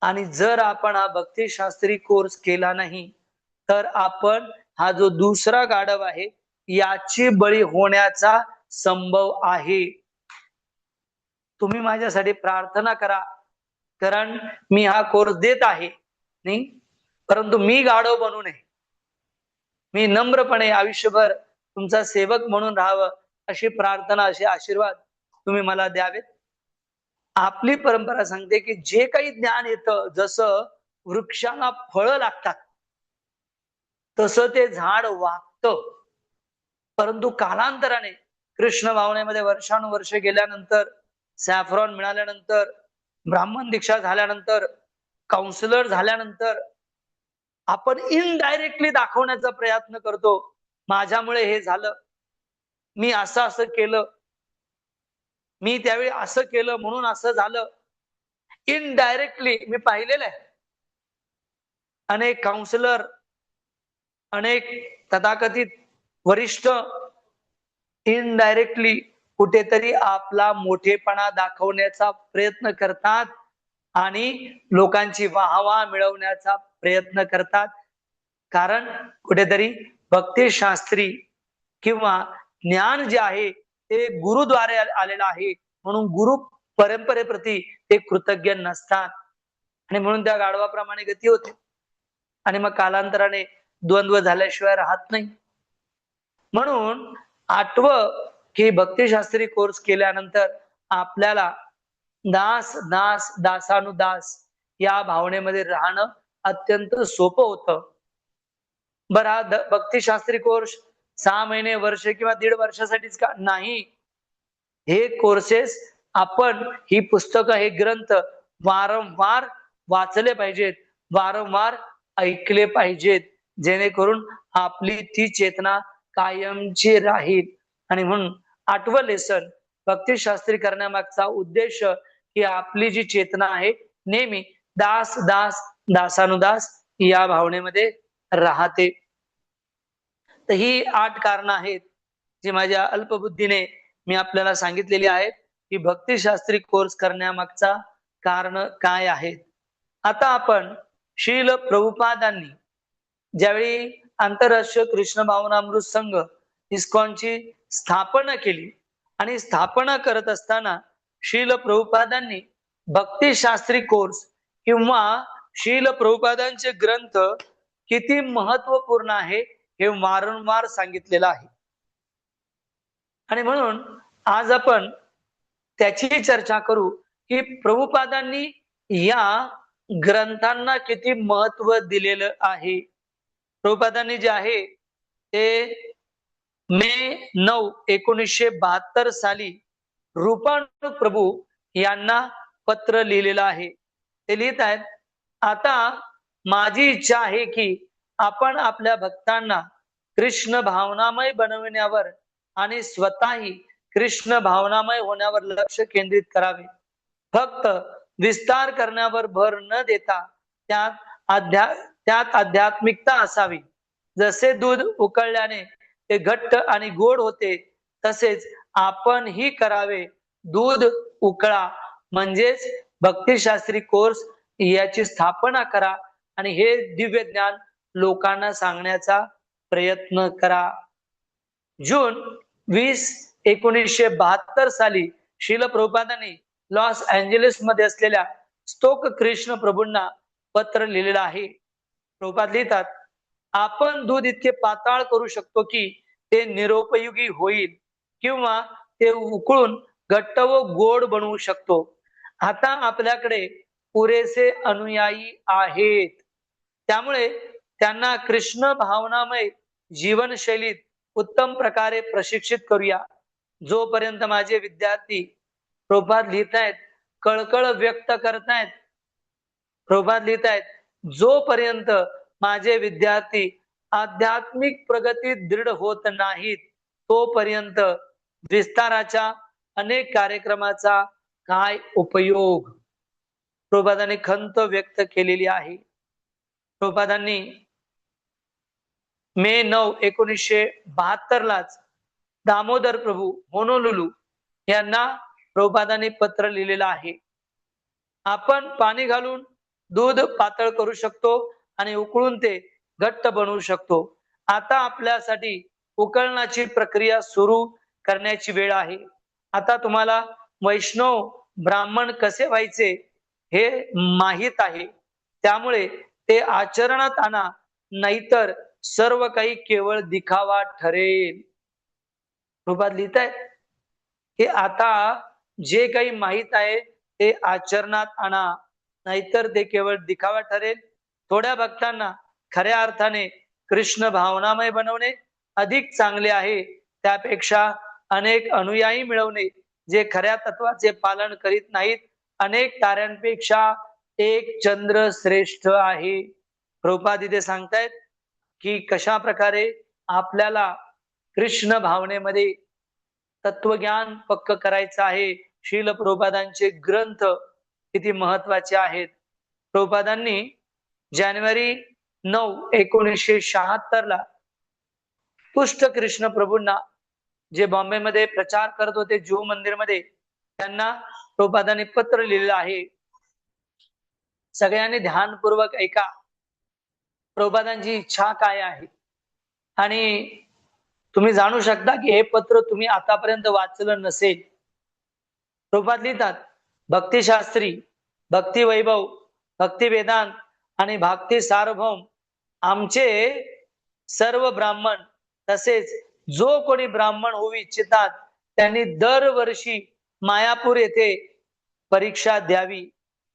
आणि जर आपण हा भक्तिशास्त्री कोर्स केला नाही तर आपण हा जो दुसरा गाढव आहे याची बळी होण्याचा संभव आहे. तुम्ही माझ्यासाठी प्रार्थना करा, कारण मी हा कोर्स देत आहे नाही, परंतु मी गाढव बनू नये, मी नम्रपणे आयुष्यभर तुमचा सेवक म्हणून राहावं अशी प्रार्थना, असे आशीर्वाद तुम्ही मला द्यावेत. आपली परंपरा सांगते की जे काही ज्ञान येतं, जसं वृक्षाला फळं लागतात तसं ते झाड वागतं, परंतु कालांतराने कृष्ण भावनेमध्ये वर्षानुवर्ष गेल्यानंतर, सॅफ्रॉन मिळाल्यानंतर, ब्राह्मण दीक्षा झाल्यानंतर, काउन्सिलर झाल्यानंतर आपण इनडायरेक्टली दाखवण्याचा प्रयत्न करतो, माझ्यामुळे हे झालं, मी असं असं केलं, मी त्यावेळी असं केलं म्हणून असं झालं. इनडायरेक्टली मी पाहिलेलं आहे. अनेक काउन्सिलर, अनेक तथाकथित वरिष्ठ इनडायरेक्टली कुठेतरी आपला मोठेपणा दाखवण्याचा प्रयत्न करतात आणि लोकांची वाहवा मिळवण्याचा प्रयत्न करतात. कारण कुठेतरी भक्तिशास्त्री किंवा ज्ञान जे आहे ते गुरुद्वारे आलेलं आहे, म्हणून गुरु परंपरेप्रती ते कृतज्ञ नसतात आणि म्हणून त्या गाढवाप्रमाणे गती होते आणि मग कालांतराने द्वंद्व झाल्याशिवाय राहत नाही. म्हणून आठवं की भक्तिशास्त्री कोर्स केल्यानंतर आपल्याला दास दास दासानुदास या भावनेमध्ये राहणं अत्यंत सोपं होतं. बरा भक्तिशास्त्री कोर्स 6 महिने, वर्ष किंवा 1.5 वर्षासाठीच का नाही, हे कोर्सेस आपण, ही पुस्तकं, हे ग्रंथ वारंवार वाचले पाहिजेत, वारंवार ऐकले पाहिजेत, जेणेकरून आपली ती चेतना कायमची राहील. आणि म्हणून 8वं लेसन भक्तिशास्त्री करण्यामागचा उद्देश की आपली जी चेतना आहे नेहमी दास दास दासानुदास या भावनेमध्ये राहते. तर ही 8 कारणं आहेत जी माझ्या अल्पबुद्धीने मी आपल्याला सांगितलेली आहेत की भक्तिशास्त्री कोर्स करण्यामागचा कारण काय आहेत. आता आपण शील प्रभुपादांनी ज्यावेळी आंतरराष्ट्रीय कृष्ण भावनामृत संघ इस्कॉनची स्थापना केली आणि स्थापना करत असताना शील प्रभुपादांनी भक्तिशास्त्री कोर्स किंवा शील प्रभुपादांचे ग्रंथ किती महत्वपूर्ण आहे हे वारंवार सांगितलेलं आहे. आणि म्हणून आज आपण त्याची चर्चा करू की प्रभुपादांनी या ग्रंथांना किती महत्व दिलेलं आहे. प्रभुपादांनी जे आहे ते मे 9, 1972 साली रूपानुग प्रभू यांना पत्र लिहिलेलं आहे. ते लिहित आहेत, आता माझी इच्छा आहे की आपण आपल्या भक्तांना कृष्ण भावनामय बनविण्यावर आणि स्वतःही कृष्ण भावनामय होण्यावर लक्ष केंद्रित करावे. फक्त विस्तार करण्यावर भर न देता त्यात आध्यात्मिकता असावी. जसे दूध उकळल्याने ते घट्ट आणि गोड होते, तसेच आपण ही करावे. दूध उकळा म्हणजेच भक्तिशास्त्री कोर्स याची स्थापना करा आणि हे दिव्य ज्ञान लोकांना सांगण्याचा प्रयत्न करा. जून 20, 1972 साली शील प्रभुपादांनी लॉस एंजेलिस मध्ये असलेल्या स्तोक कृष्ण प्रभूंना पत्र लिहिलेलं आहे. प्रभुपाद लिहितात, आपण दूध इतके पाताळ करू शकतो की ते निरुपयोगी होईल किंवा ते उकळून घट्ट व गोड बनवू शकतो. आता आपल्याकडे पुरेसे अनुयायी आहेत, त्यामुळे त्यांना कृष्ण भावनामय जीवनशैलीत उत्तम प्रकारे प्रशिक्षित करूया. जोपर्यंत माझे विद्यार्थी, प्रभुपाद लिहितायत, कळकळ व्यक्त करतायत, प्रभुपाद लिहितायत, जोपर्यंत माझे विद्यार्थी आध्यात्मिक प्रगती दृढ होत नाहीत तोपर्यंत विस्ताराच्या अनेक कार्यक्रमाचा काय उपयोग? प्रभुपादांनी खंत व्यक्त केलेली आहे. प्रभुपादांनी मे 9, 1972 लाच दामोदर प्रभू होनोलुलू यांना प्रभुपादांनी पत्र लिहिलेलं आहे. आपण पाणी घालून दूध पातळ करू शकतो आणि उकळून ते घट्ट बनवू शकतो. आता आपल्यासाठी उकळण्याची प्रक्रिया सुरू करण्याची वेळ आहे. आता तुम्हाला वैष्णव ब्राह्मण कसे व्हायचे हे माहीत आहे. त्यामुळे ते आचरणात आणा, नाहीतर सर्व काही केवळ दिखावा ठरेल. प्रभुपाद लिहितायत की आता जे काही माहीत आहे ते आचरणात आणा, नाहीतर ते केवळ दिखावा ठरेल. थोड्या भक्तांना खऱ्या अर्थाने कृष्ण भावनामय बनवणे अधिक चांगले आहे, त्यापेक्षा अनेक अनुयायी मिळवणे जे खऱ्या तत्वाचे पालन करीत नाहीत. अनेक ताऱ्यांपेक्षा एक चंद्र श्रेष्ठ आहे. प्रभुपाद इथे सांगतायत की कशा प्रकारे आपल्याला कृष्ण भावनेमध्ये तत्वज्ञान पक्क करायचं आहे. शील प्रभुपादांचे ग्रंथ किती महत्वाचे आहेत. प्रभुपादांनी जानेवारी 9, 1976 ला पुष्ट कृष्ण प्रभूंना, जे बॉम्बेमध्ये प्रचार करत होते जुहू मंदिरमध्ये, त्यांना प्रभुपादांनी पत्र लिहिलेलं आहे. सगळ्यांनी ध्यानपूर्वक ऐका. प्रभुपादांची इच्छा काय आहे आणि तुम्ही जाणू शकता की हे पत्र तुम्ही आतापर्यंत वाचलं नसेल. प्रभुपाद लिहितात, भक्तिशास्त्री, भक्ती वैभव, भक्ती वेदांत आणि भक्ती सार्वभौम आमचे सर्व ब्राह्मण तसेच जो कोणी ब्राह्मण होऊ इच्छितात त्यांनी दरवर्षी मायापूर येथे परीक्षा द्यावी.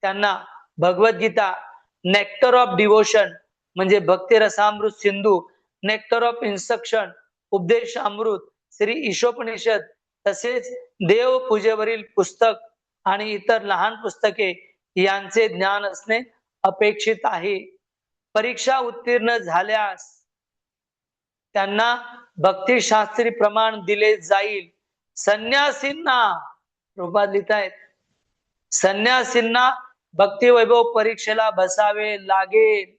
त्यांना भगवद्गीता, नेक्टर ऑफ डिवोशन म्हणजे Bhakti Rasamrita Sindhu, nectar of instruction, Upadesh Amrit, Shri Ishopanishad तसेच देव पूजेवरील पुस्तक आणि इतर लहान पुस्तके यांचे ज्ञान असणे अपेक्षित आहे. परीक्षा उत्तीर्ण झाल्यास त्यांना भक्तिशास्त्री प्रमाण दिले जाईल. संन्यासींना, प्रभुपाद लिहितायत, संन्यासींना भक्ती वैभव परीक्षेला बसावे लागेल,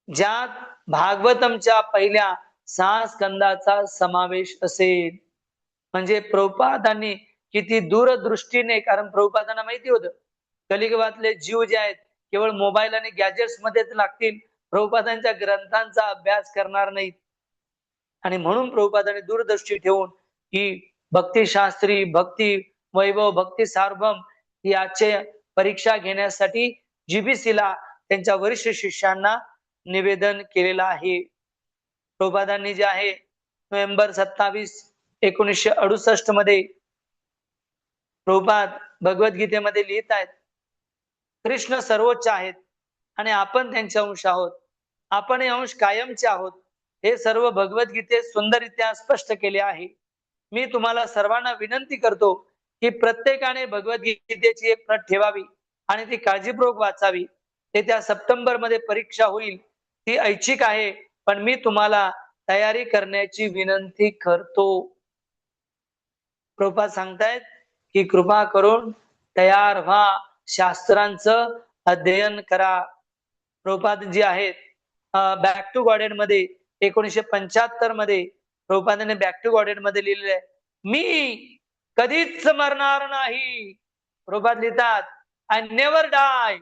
ज्यात भागवतमच्या पहिल्या 6 स्कंदाचा समावेश असेल. म्हणजे प्रभुपादांनी किती दूरदृष्टीने, कारण प्रभुपादांना माहिती होतं कलियुगातले जीव जे आहेत केवळ मोबाईल आणि गॅजेट्स मध्येच लागतील, प्रभुपादांच्या ग्रंथांचा अभ्यास करणार नाहीत. आणि म्हणून प्रभुपादांनी दूरदृष्टी ठेवून ही भक्तिशास्त्री, भक्ती वैभव, भक्ती सार्वभौम याचे परीक्षा घेण्यासाठी जीबीसीला त्यांच्या वरिष्ठ शिष्यांना निवेदन केलेलं आहे. प्रभुपादांनी जे आहे नोव्हेंबर 27, 1968 मध्ये प्रभुपाद भगवद्गीतेमध्ये लिहित आहेत, कृष्ण सर्वोच्च आहेत आणि आपण त्यांचे अंश आहोत. आपण हे अंश कायमचे आहोत. हे सर्व भगवद्गीतेत सुंदररित्या स्पष्ट केले आहे. मी तुम्हाला सर्वांना विनंती करतो की प्रत्येकाने भगवद्गीतेची एक प्रत ठेवावी आणि ती काळजीपूर्वक वाचावी. येत्या सप्टेंबर मध्ये परीक्षा होईल. ती ऐच्छिक आहे, पण मी तुम्हाला तयारी करण्याची विनंती करतो. प्रभुपाद सांगतायत की कृपा करून तयार व्हा, शास्त्रांचं अध्ययन करा. प्रभुपाद जे आहेत बॅक टू गॉडेड मध्ये 1975 मध्ये प्रभुपादांनी बॅक टू गॉडेड मध्ये लिहिलेलं आहे, मी कधीच मरणार नाही. प्रभुपाद लिहितात, आय नेव्हर डाय,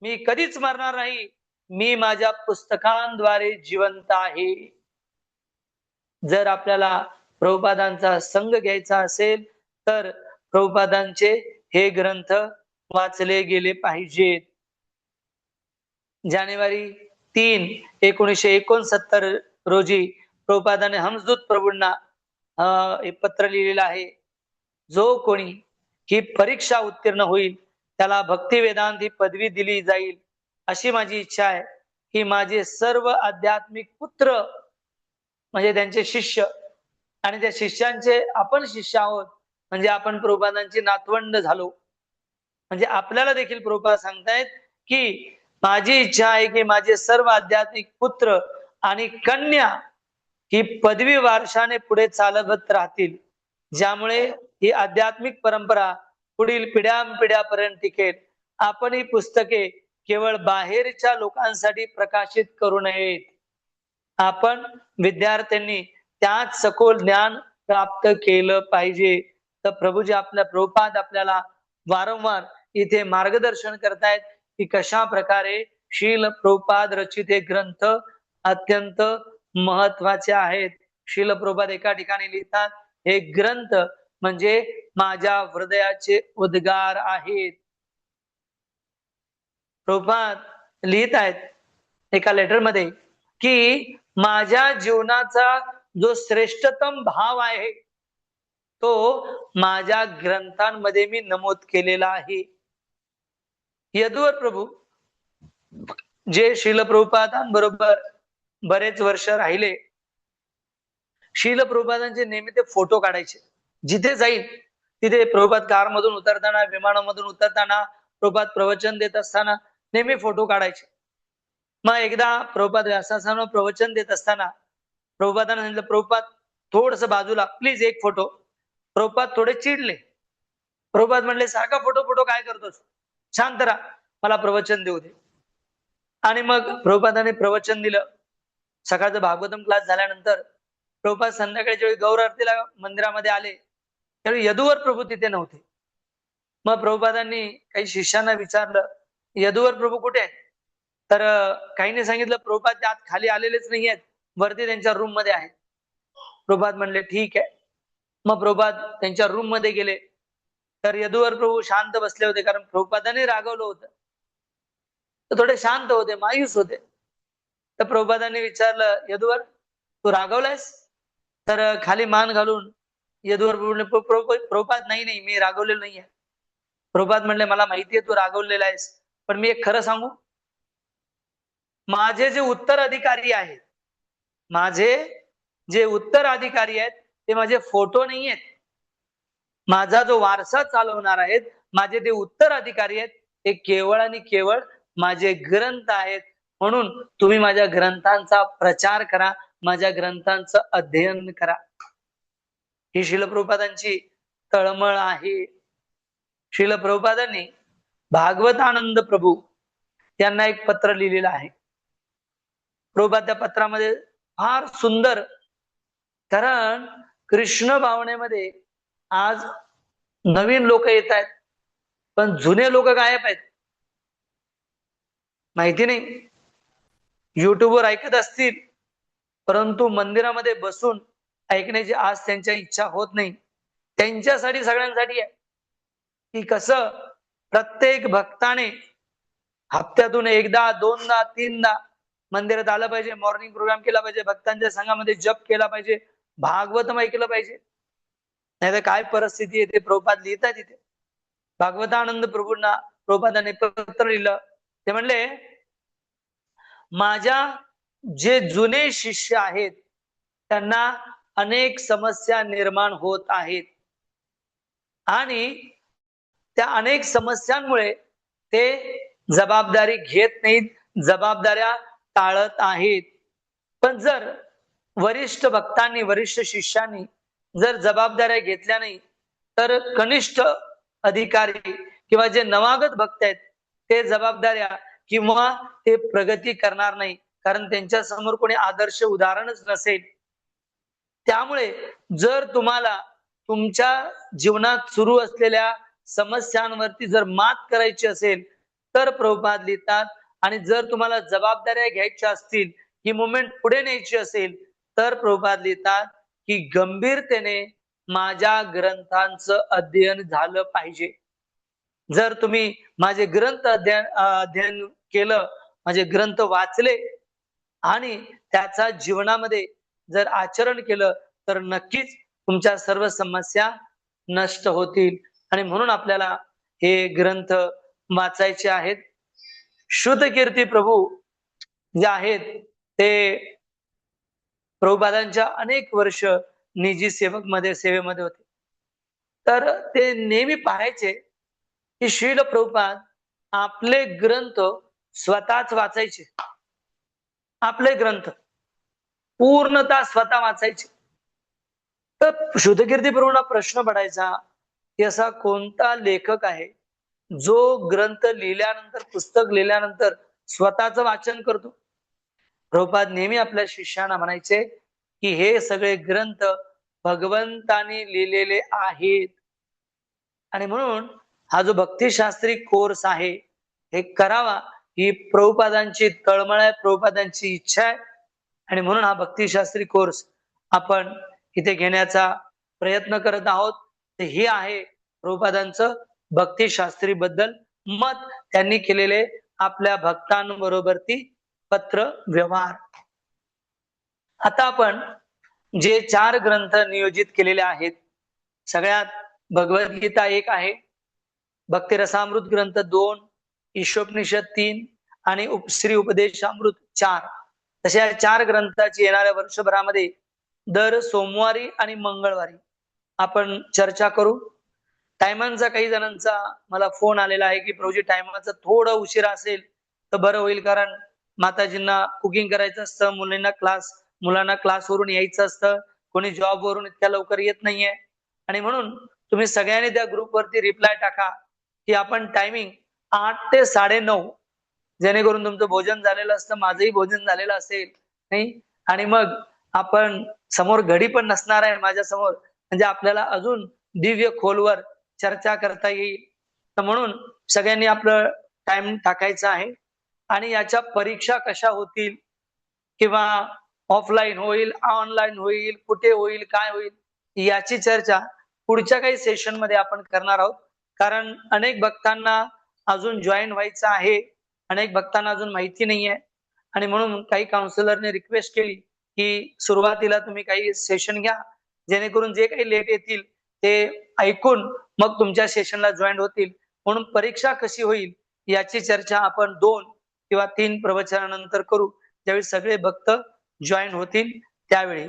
मी कधीच मरणार नाही, मी माझ्या पुस्तकांद्वारे जिवंत आहे. जर आपल्याला प्रभुपादांचा संग घ्यायचा असेल तर प्रभुपादांचे हे ग्रंथ वाचले गेले पाहिजेत. जानेवारी 3, 1969 रोजी प्रभुपादाने हंसदूत प्रभूंना हे पत्र लिहिलेलं आहे, जो कोणी ही परीक्षा उत्तीर्ण होईल त्याला भक्ती वेदांत ही पदवी दिली जाईल. अशी माझी इच्छा आहे की माझे सर्व आध्यात्मिक पुत्र म्हणजे त्यांचे शिष्य आणि त्या शिष्यांचे आपण शिष्य आहोत, म्हणजे आपण प्रभुपादांची नातवंड झालो. म्हणजे आपल्याला देखील प्रभुपाद सांगतायत की माझी इच्छा आहे की माझे सर्व आध्यात्मिक पुत्र आणि कन्या ही पदवी वारशाने पुढे चालत राहतील, ज्यामुळे ही आध्यात्मिक परंपरा पुढील पिढ्यानपिढ्यापर्यंत टिकेल. आपण ही पुस्तके केवळ बाहेरच्या लोकांसाठी प्रकाशित करू नयेत. आपण विद्यार्थ्यांनी त्यात सखोल ज्ञान प्राप्त केलं पाहिजे. तर प्रभूजी प्रभुपाद आपल्याला वारंवार इथे मार्गदर्शन करतायत की कशा प्रकारे शील प्रभुपाद रचित हे ग्रंथ अत्यंत महत्वाचे आहेत. शील प्रभुपाद एका ठिकाणी लिहितात, हे ग्रंथ म्हणजे माझ्या हृदयाचे उद्गार आहेत. प्रभुपाद लिहित आहेत एका लेटर मध्ये की माझ्या जीवनाचा जो श्रेष्ठतम भाव आहे तो माझ्या ग्रंथांमध्ये मी नमूद केलेला आहे. यदुवर प्रभू जे शील प्रभुपादांबरोबर बरेच वर्ष राहिले, शील प्रभुपादांचे नेहमी ते फोटो काढायचे. जिथे जाईल तिथे प्रभुपाद कारमधून उतरताना, विमानामधून उतरताना, प्रभुपाद प्रवचन देत असताना नेहमी फोटो काढायचे. मग एकदा प्रभुपाद व्यासासनावर प्रवचन देत असताना प्रभुपादांना सांगितलं, प्रभुपाद थोडस बाजूला प्लीज एक फोटो. प्रभुपाद थोडे चिडले. प्रभुपाद म्हणले, सारखा फोटो फोटो काय करतोस, शांत राहा, मला प्रवचन देऊ दे. आणि मग प्रभुपादाने प्रवचन दिलं. सकाळचं भागवतम क्लास झाल्यानंतर प्रभुपाद संध्याकाळच्या वेळी गौर आरतीला मंदिरामध्ये आले, त्यावेळी यदुवर प्रभू तिथे नव्हते. मग प्रभुपादांनी काही शिष्यांना विचारलं, यदुवर प्रभू कुठे आहेत? तर काहींनी सांगितलं प्रभुपाद त्यात खाली आलेलेच नाही आहेत, वरती त्यांच्या रूम मध्ये आहेत. प्रभुपाद म्हणले ठीक आहे. मग प्रभुपाद त्यांच्या रूम मध्ये गेले. तर यदुवर प्रभू शांत बसले होते, कारण प्रभुपादांनी रागवलं होतं. तर थोडे शांत होते, मायूस होते. तर प्रभुपादांनी विचारलं, यदुवर तू रागवलायस? तर खाली मान घालून यदुवर प्रभुपाद नाही नाही मी रागवलेलो नाहीये. प्रभुपाद म्हणले, मला माहितीये तू रागवलेला आहेस, पण मी एक खरं सांगू, माझे जे उत्तराधिकारी आहेत, माझे जे उत्तराधिकारी आहेत ते माझे फोटो नाही आहेत. माझा जो वारसा चालवणार आहेत, माझे ते उत्तराधिकारी आहेत, ते केवळ आणि केवळ माझे ग्रंथ आहेत. म्हणून तुम्ही माझ्या ग्रंथांचा प्रचार करा, माझ्या ग्रंथांचं अध्ययन करा. ही शील प्रभुपादांची तळमळ आहे. शील प्रभुपादांनी भागवतानंद प्रभू यांना एक पत्र लिहिलेलं आहे. प्रभुपाद त्या पत्रामध्ये फार सुंदर, कारण कृष्ण भावनेमध्ये आज नवीन लोक येत आहेत, पण जुने लोक गायब आहेत. माहिती नाही, युट्यूबवर ऐकत असतील, परंतु मंदिरामध्ये बसून ऐकण्याची आज त्यांच्या इच्छा होत नाही. त्यांच्यासाठी सगळ्यांसाठी आहे की कसं प्रत्येक भक्ताने हप्त्यातून एकदा, दोनदा, तीनदा मंदिरात आलं पाहिजे, मॉर्निंग प्रोग्राम केला पाहिजे, भक्तांच्या संघामध्ये जप केला पाहिजे, भागवतम ऐकलं पाहिजे. नाही तर काय परिस्थिती आहे ते प्रभुपाद लिहितात तिथे. भागवतानंद प्रभूंना प्रभुपादाने पत्र लिहिलं. ते म्हणले, माझ्या जे जुने शिष्य आहेत त्यांना अनेक समस्या निर्माण होत आहेत आणि त्या अनेक समस्यांमुळे ते जबाबदारी घेत नाहीत, जबाबदाऱ्या टाळत आहेत. पण जर वरिष्ठ भक्तांनी, वरिष्ठ शिष्यांनी जर जबाबदाऱ्या घेतल्या नाही, तर कनिष्ठ अधिकारी किंवा जे नवागत भक्त आहेत ते जबाबदाऱ्या किंवा ते प्रगती करणार नाही, कारण त्यांच्या समोर कोणी आदर्श उदाहरणच नसेल. त्यामुळे जर तुम्हाला तुमच्या जीवनात सुरू असलेल्या समस्यांवरती जर मात करायची असेल तर प्रभुपाद लिहितात, आणि जर तुम्हाला जबाबदाऱ्या घ्यायच्या असतील, ही मुवमेंट पुढे न्यायची असेल, तर प्रभुपाद लिहितात की गंभीरतेने माझ्या ग्रंथांचं अध्ययन झालं पाहिजे. जर तुम्ही माझे ग्रंथ अध्ययन केलं, माझे ग्रंथ वाचले आणि त्याचा जीवनामध्ये जर आचरण केलं, तर नक्कीच तुमच्या सर्व समस्या नष्ट होतील. आणि म्हणून आपल्याला हे ग्रंथ वाचायचे आहेत. श्रुतकीर्ती प्रभू जे आहेत ते प्रभुपादांच्या अनेक वर्ष निजी सेवेमध्ये होते. तर ते नेहमी पाहायचे की शील प्रभुपाद आपले ग्रंथ स्वतःच वाचायचे. आपले ग्रंथ पूर्णतः स्वतः वाचायचे. तर शुद्धकीर्ती प्रभूंना प्रश्न पडायचा की असा कोणता लेखक आहे जो ग्रंथ लिहिल्यानंतर, पुस्तक लिहिल्यानंतर स्वतःच वाचन करतो. प्रभुपाद नेहमी आपल्या शिष्यांना म्हणायचे की हे सगळे ग्रंथ भगवंताने लिहिलेले आहेत. आणि म्हणून हा जो भक्तिशास्त्री कोर्स आहे हे करावा ही प्रभुपादांची तळमळ आहे, प्रभुपादांची इच्छा आहे. आणि म्हणून हा भक्तिशास्त्री कोर्स आपण इथे घेण्याचा प्रयत्न करत आहोत. ते हे आहे प्रभुपादांचं भक्तिशास्त्री बद्दल मत, त्यांनी केलेले आपल्या भक्तांबरोबरती पत्र व्यवहार. आता आपण जे 4 ग्रंथ नियोजित केलेले आहेत, सगळ्यात भगवद्गीता एक आहे, भक्ती रसामृत ग्रंथ 2, ईशोपनिषद 3 आणि श्री उपदेशामृत 4. तशा 4 ग्रंथाची येणाऱ्या वर्षभरामध्ये दर सोमवारी आणि मंगळवारी आपण चर्चा करू. टायमांचा काही जणांचा मला फोन आलेला आहे की प्रभूजी टायमाचा थोडं उशीर असेल तर बरं होईल, कारण माताजींना कुकिंग करायचं असतं, मुलांना क्लासवरून यायचं असतं, कोणी जॉबवरून इतक्या लवकर येत नाहीये. आणि म्हणून तुम्ही सगळ्यांनी त्या ग्रुपवरती रिप्लाय टाका की आपण टायमिंग 8 ते 9:30, जेणेकरून तुमचं भोजन झालेलं असतं, माझंही भोजन झालेलं असेल नाही, आणि मग आपण समोर घडी पण नसणार आहे माझ्या समोर, म्हणजे आपल्याला अजून दिव्य खोलवर चर्चा करता येईल. तर म्हणून सगळ्यांनी आपलं टाइम टाकायचं आहे. आणि याच्या परीक्षा कशा होतील किंवा ऑफलाईन होईल, ऑनलाईन होईल, कुठे होईल, काय होईल, याची चर्चा पुढच्या काही सेशन मध्ये आपण करणार आहोत. कारण अनेक भक्तांना अजून जॉईन व्हायचं आहे, अनेक भक्तांना अजून माहिती नाहीये. आणि म्हणून काही काउन्सिलरने रिक्वेस्ट केली की सुरुवातीला तुम्ही काही सेशन घ्या, जेणेकरून जे काही लेट येतील ते ऐकून मग तुमच्या सेशनला जॉईन होतील. म्हणून परीक्षा कशी होईल याची चर्चा आपण 2 किंवा 3 प्रवचनानंतर करू, ज्यावेळी सगळे भक्त जॉईन होतील त्यावेळी.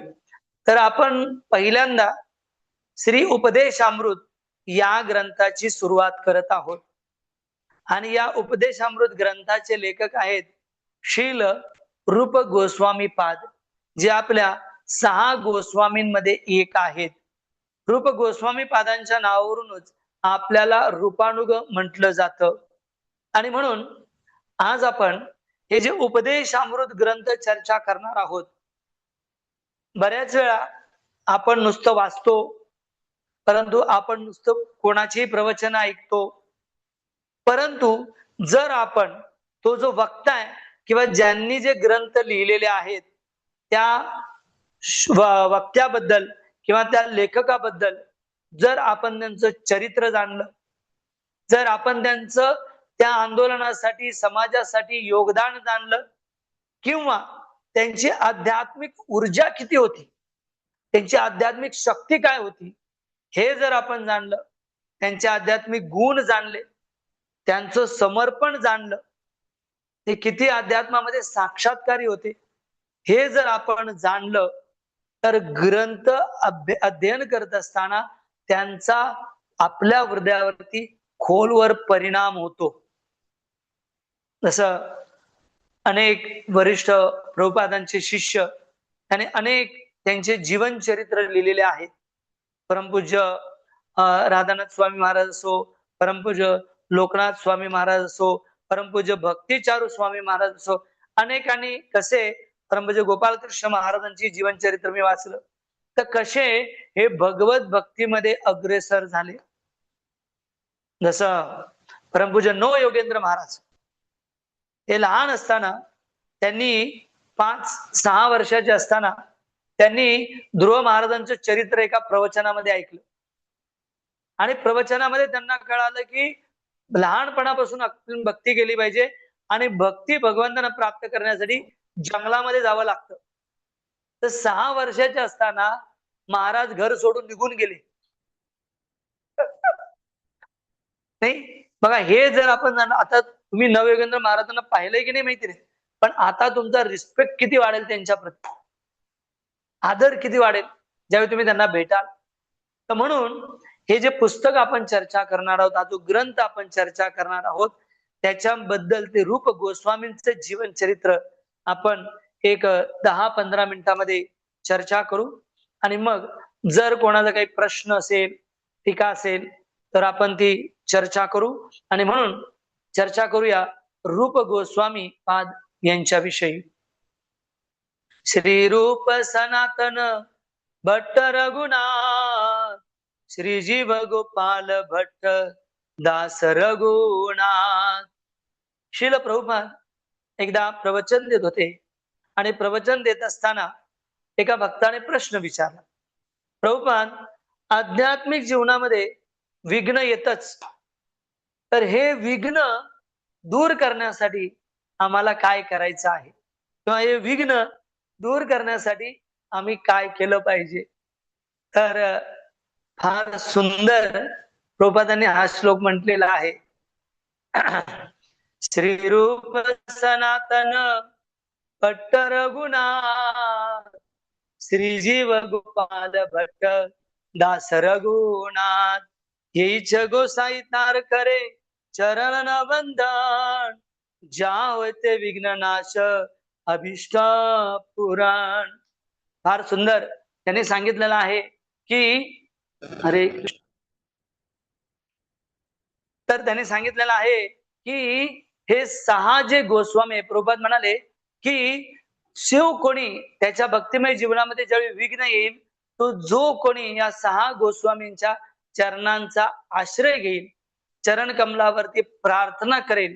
तर आपण पहिल्यांदा श्री उपदेशामृत या ग्रंथाची सुरुवात करत आहोत. आणि या उपदेशामृत ग्रंथाचे लेखक आहेत शील रूप गोस्वामी पाद, जे आपल्या 6 गोस्वामींमध्ये एक आहेत. रूप गोस्वामी पादांच्या नावावरूनच आपल्याला रूपानुग म्हटलं जातं. आणि म्हणून आज आपण हे जे उपदेशामृत ग्रंथ चर्चा करणार आहोत, बऱ्याच वेळा आपण नुसतं वाचतो, परंतु आपण नुसतं कोणाचीही प्रवचन ऐकतो, परंतु जर आपण तो जो वक्ता आहे किंवा ज्यांनी जे ग्रंथ लिहिलेले आहेत त्या वक्त्याबद्दल किंवा त्या लेखकाबद्दल जर आपण त्यांचं चरित्र जाणलं, जर आपण त्यांचं त्या आंदोलनासाठी, समाजासाठी योगदान जाणलं, किंवा त्यांची आध्यात्मिक ऊर्जा किती होती, त्यांची आध्यात्मिक शक्ती काय होती, हे जर आपण जाणलं, त्यांचे आध्यात्मिक गुण जाणले, त्यांचं समर्पण जाणलं, ते किती अध्यात्मामध्ये साक्षात्कारी होते, हे जर आपण जाणलं, तर ग्रंथ अध्ययन करत असताना त्यांचा आपल्या हृदयावरती खोलवर परिणाम होतो. जसं अनेक वरिष्ठ प्रभुपादांचे शिष्य त्याने अनेक त्यांचे जीवन चरित्र लिहिलेले आहेत. परमपूज्य राधानाथ स्वामी महाराज असो, परमपूज्य लोकनाथ स्वामी महाराज असो, परमपूज्य भक्तिचारू स्वामी महाराज असो, अनेकांनी कसे परमपूज्य गोपालकृष्ण महाराजांची जीवन चरित्र मी वाचलं, तर कसे हे भगवत भक्तीमध्ये अग्रेसर झाले. जसं परमपूज्य नो योगेंद्र महाराज, ते लहान असताना त्यांनी 5-6 वर्षाचे असताना त्यांनी ध्रुव महाराजांचं चरित्र एका प्रवचनामध्ये ऐकलं. आणि प्रवचनामध्ये त्यांना कळालं की लहानपणापासून आपण भक्ती केली पाहिजे आणि भक्ती भगवंतांना प्राप्त करण्यासाठी जंगलामध्ये जावं लागतं. तर 6 वर्षाचे असताना महाराज घर सोडून निघून गेले. नाही बघा, हे जर आपण आता तुम्ही नवयोगेंद्र महाराजांना पाहिलंय की नाही माहिती नाही, पण आता तुमचा रिस्पेक्ट किती वाढेल त्यांच्याप्रती, आदर किती वाढेल ज्यावेळी तुम्ही त्यांना भेटाल. तर म्हणून हे जे पुस्तक आपण चर्चा करणार आहोत, हा जो ग्रंथ आपण चर्चा करणार आहोत, त्याच्याबद्दल ते रूप गोस्वामींचं जीवन चरित्र आपण एक 10-15 मिनिटांमध्ये चर्चा करू. आणि मग जर कोणाचा काही प्रश्न असेल, टीका असेल, तर आपण ती चर्चा करू. आणि म्हणून चर्चा करूया रूप गोस्वामी पाद यांच्याविषयी. श्री रूप सनातन भट्ट रघुनाथ, श्री जीव गोपाल भट्ट दास रघुनाथ. श्रील प्रभुपाद एकदा प्रवचन देत होते आणि प्रवचन देत असताना एका भक्ताने प्रश्न विचारला, प्रभुपाद, आध्यात्मिक जीवनामध्ये विघ्न येतच, तर हे विघ्न दूर करण्यासाठी आम्हाला काय करायचं आहे, किंवा हे विघ्न दूर करण्यासाठी आम्ही काय केलं पाहिजे. तर फार सुंदर प्रभुपादांनी हा श्लोक म्हटलेला आहे. श्री रूप सनातन भट्ट रघुनाथ, श्री जीव गोपाल भट्ट दास रघुनाथ, येईच गोसाई तार करे चरण न बंधन, जा होते विघ्न नाश अभिष्ट पुराण. फार सुंदर त्यांनी सांगितलेलं आहे की अरे तर त्याने सांगितलेलं आहे की हे 6 जे गोस्वामी, प्रभुपाद म्हणाले की शिव कोणी त्याच्या भक्तिमय जीवनामध्ये ज्यावेळी विघ्न येईल, तो जो कोणी या 6 गोस्वामींच्या चरणांचा आश्रय घेईल, चरण कमलावरती प्रार्थना करेल,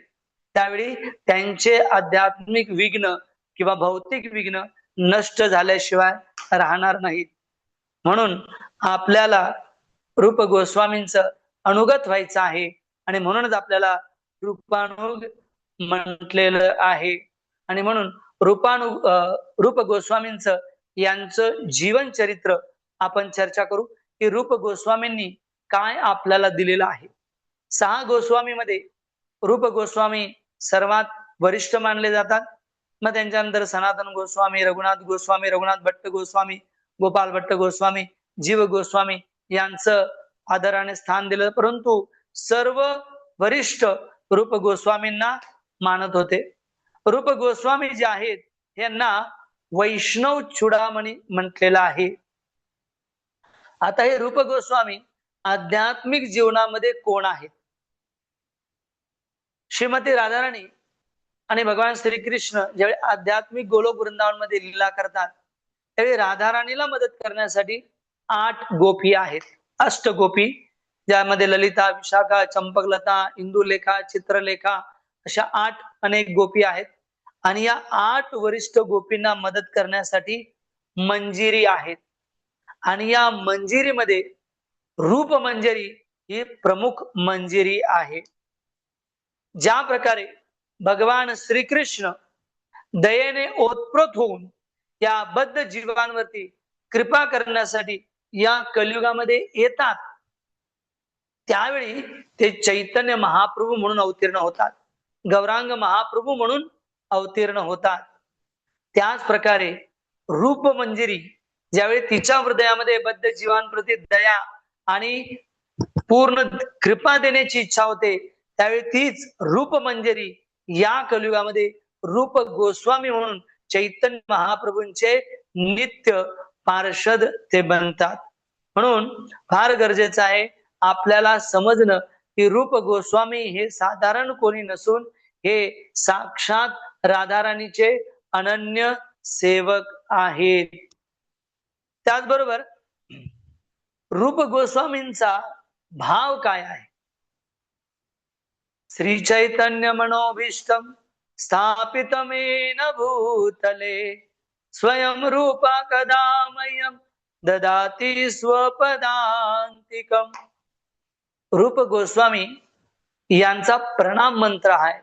त्यावेळी त्यांचे आध्यात्मिक विघ्न किंवा भौतिक विघ्न नष्ट झाल्याशिवाय राहणार नाहीत. म्हणून आपल्याला रूप गोस्वामींचं अनुगत व्हायचं आहे आणि म्हणूनच आपल्याला रूपानुग म्हटलेलं आहे. आणि म्हणून रूप गोस्वामींचं यांचं जीवन चरित्र आपण चर्चा करू की रूप गोस्वामींनी काय आपल्याला दिलेलं आहे. 6 गोस्वामीमध्ये रूप गोस्वामी सर्वात वरिष्ठ मानले जातात. मग त्यांच्यानंतर सनातन गोस्वामी, रघुनाथ गोस्वामी, रघुनाथ भट्ट गोस्वामी, गोपाल भट्ट गोस्वामी, जीव गोस्वामी यांचं आदराने स्थान दिलं. परंतु सर्व वरिष्ठ रूप गोस्वामींना मानत होते. रूप गोस्वामी जे आहेत यांना वैष्णव चूडामणी म्हटलेलं आहे. आता हे रूप गोस्वामी आध्यात्मिक जीवनामध्ये कोण आहेत? श्रीमती राधाराणी आणि भगवान श्रीकृष्ण ज्यावेळी आध्यात्मिक गोलोक वृंदावन मध्ये लीला करतात, त्यावेळी राधाराणीला मदत करण्यासाठी 8 गोपी आहेत, अष्टगोपी, ज्यामध्ये ललिता, विशाखा, चंपकलता, इंदुलेखा, चित्रलेखा अशा 8 अनेक गोपी आहेत. आणि या 8 वरिष्ठ गोपींना मदत करण्यासाठी मंजिरी आहेत. आणि या मंजिरीमध्ये रूप मंजिरी ही प्रमुख मंजिरी आहे. ज्या प्रकारे भगवान श्रीकृष्ण दयेने ओतप्रोत होऊन या बद्ध जीवांवरती कृपा करण्यासाठी या कलियुगामध्ये येतात, त्यावेळी ते चैतन्य महाप्रभू म्हणून अवतीर्ण होतात, गौरांग महाप्रभू म्हणून अवतीर्ण होतात. त्याच प्रकारे रूप मंजिरी ज्यावेळी तिच्या हृदयामध्ये बद्ध जीवांप्रती दया आणि पूर्ण कृपा देण्याची इच्छा होते, त्यावेळी तीच रूप मंजिरी या कलियुगामध्ये रूप गोस्वामी म्हणून चैतन्य महाप्रभूंचे नित्य पार्षद ते बनतात. म्हणून फार गरजेचं आहे आपल्याला समजणं की रूप गोस्वामी हे साधारण कोणी नसून हे साक्षात राधाराणीचे अनन्य सेवक आहेत. त्याचबरोबर रूप गोस्वामींचा भाव काय आहे? श्री चैतन्य मनोभीष्टम स्थापितमेन भूतले स्वयं रूपा कदा मह्यं ददाति स्वपदांतिकम. रूप गोस्वामी यांचा प्रणाम मंत्र आहे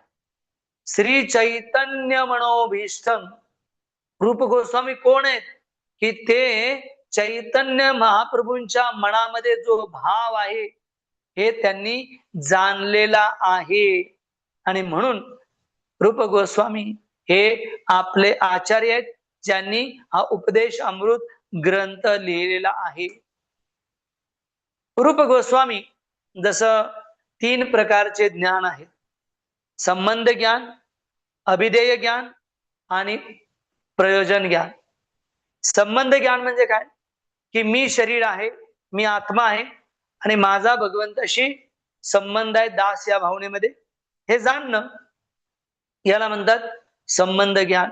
श्री चैतन्य मनोभीष्टम. रूप गोस्वामी कोण आहेत? की ते चैतन्य महाप्रभूंच्या मनामध्ये जो भाव आहे हे त्यांनी जाणलेला आहे. आणि म्हणून रूप गोस्वामी हे आपले आचार्य आहेत, ज्यांनी हा उपदेश अमृत ग्रंथ लिहिलेला आहे. रूप गोस्वामी जसं 3 प्रकारचे ज्ञान आहेत. संबंध ज्ञान, अभिधेय ज्ञान आणि प्रयोजन ज्ञान. संबंध ज्ञान म्हणजे काय, की मी शरीर आहे, मी आत्मा आहे आणि माझा भगवंताशी संबंध आहे दास या भावनेमध्ये, हे जाणणं याला म्हणतात संबंध ज्ञान.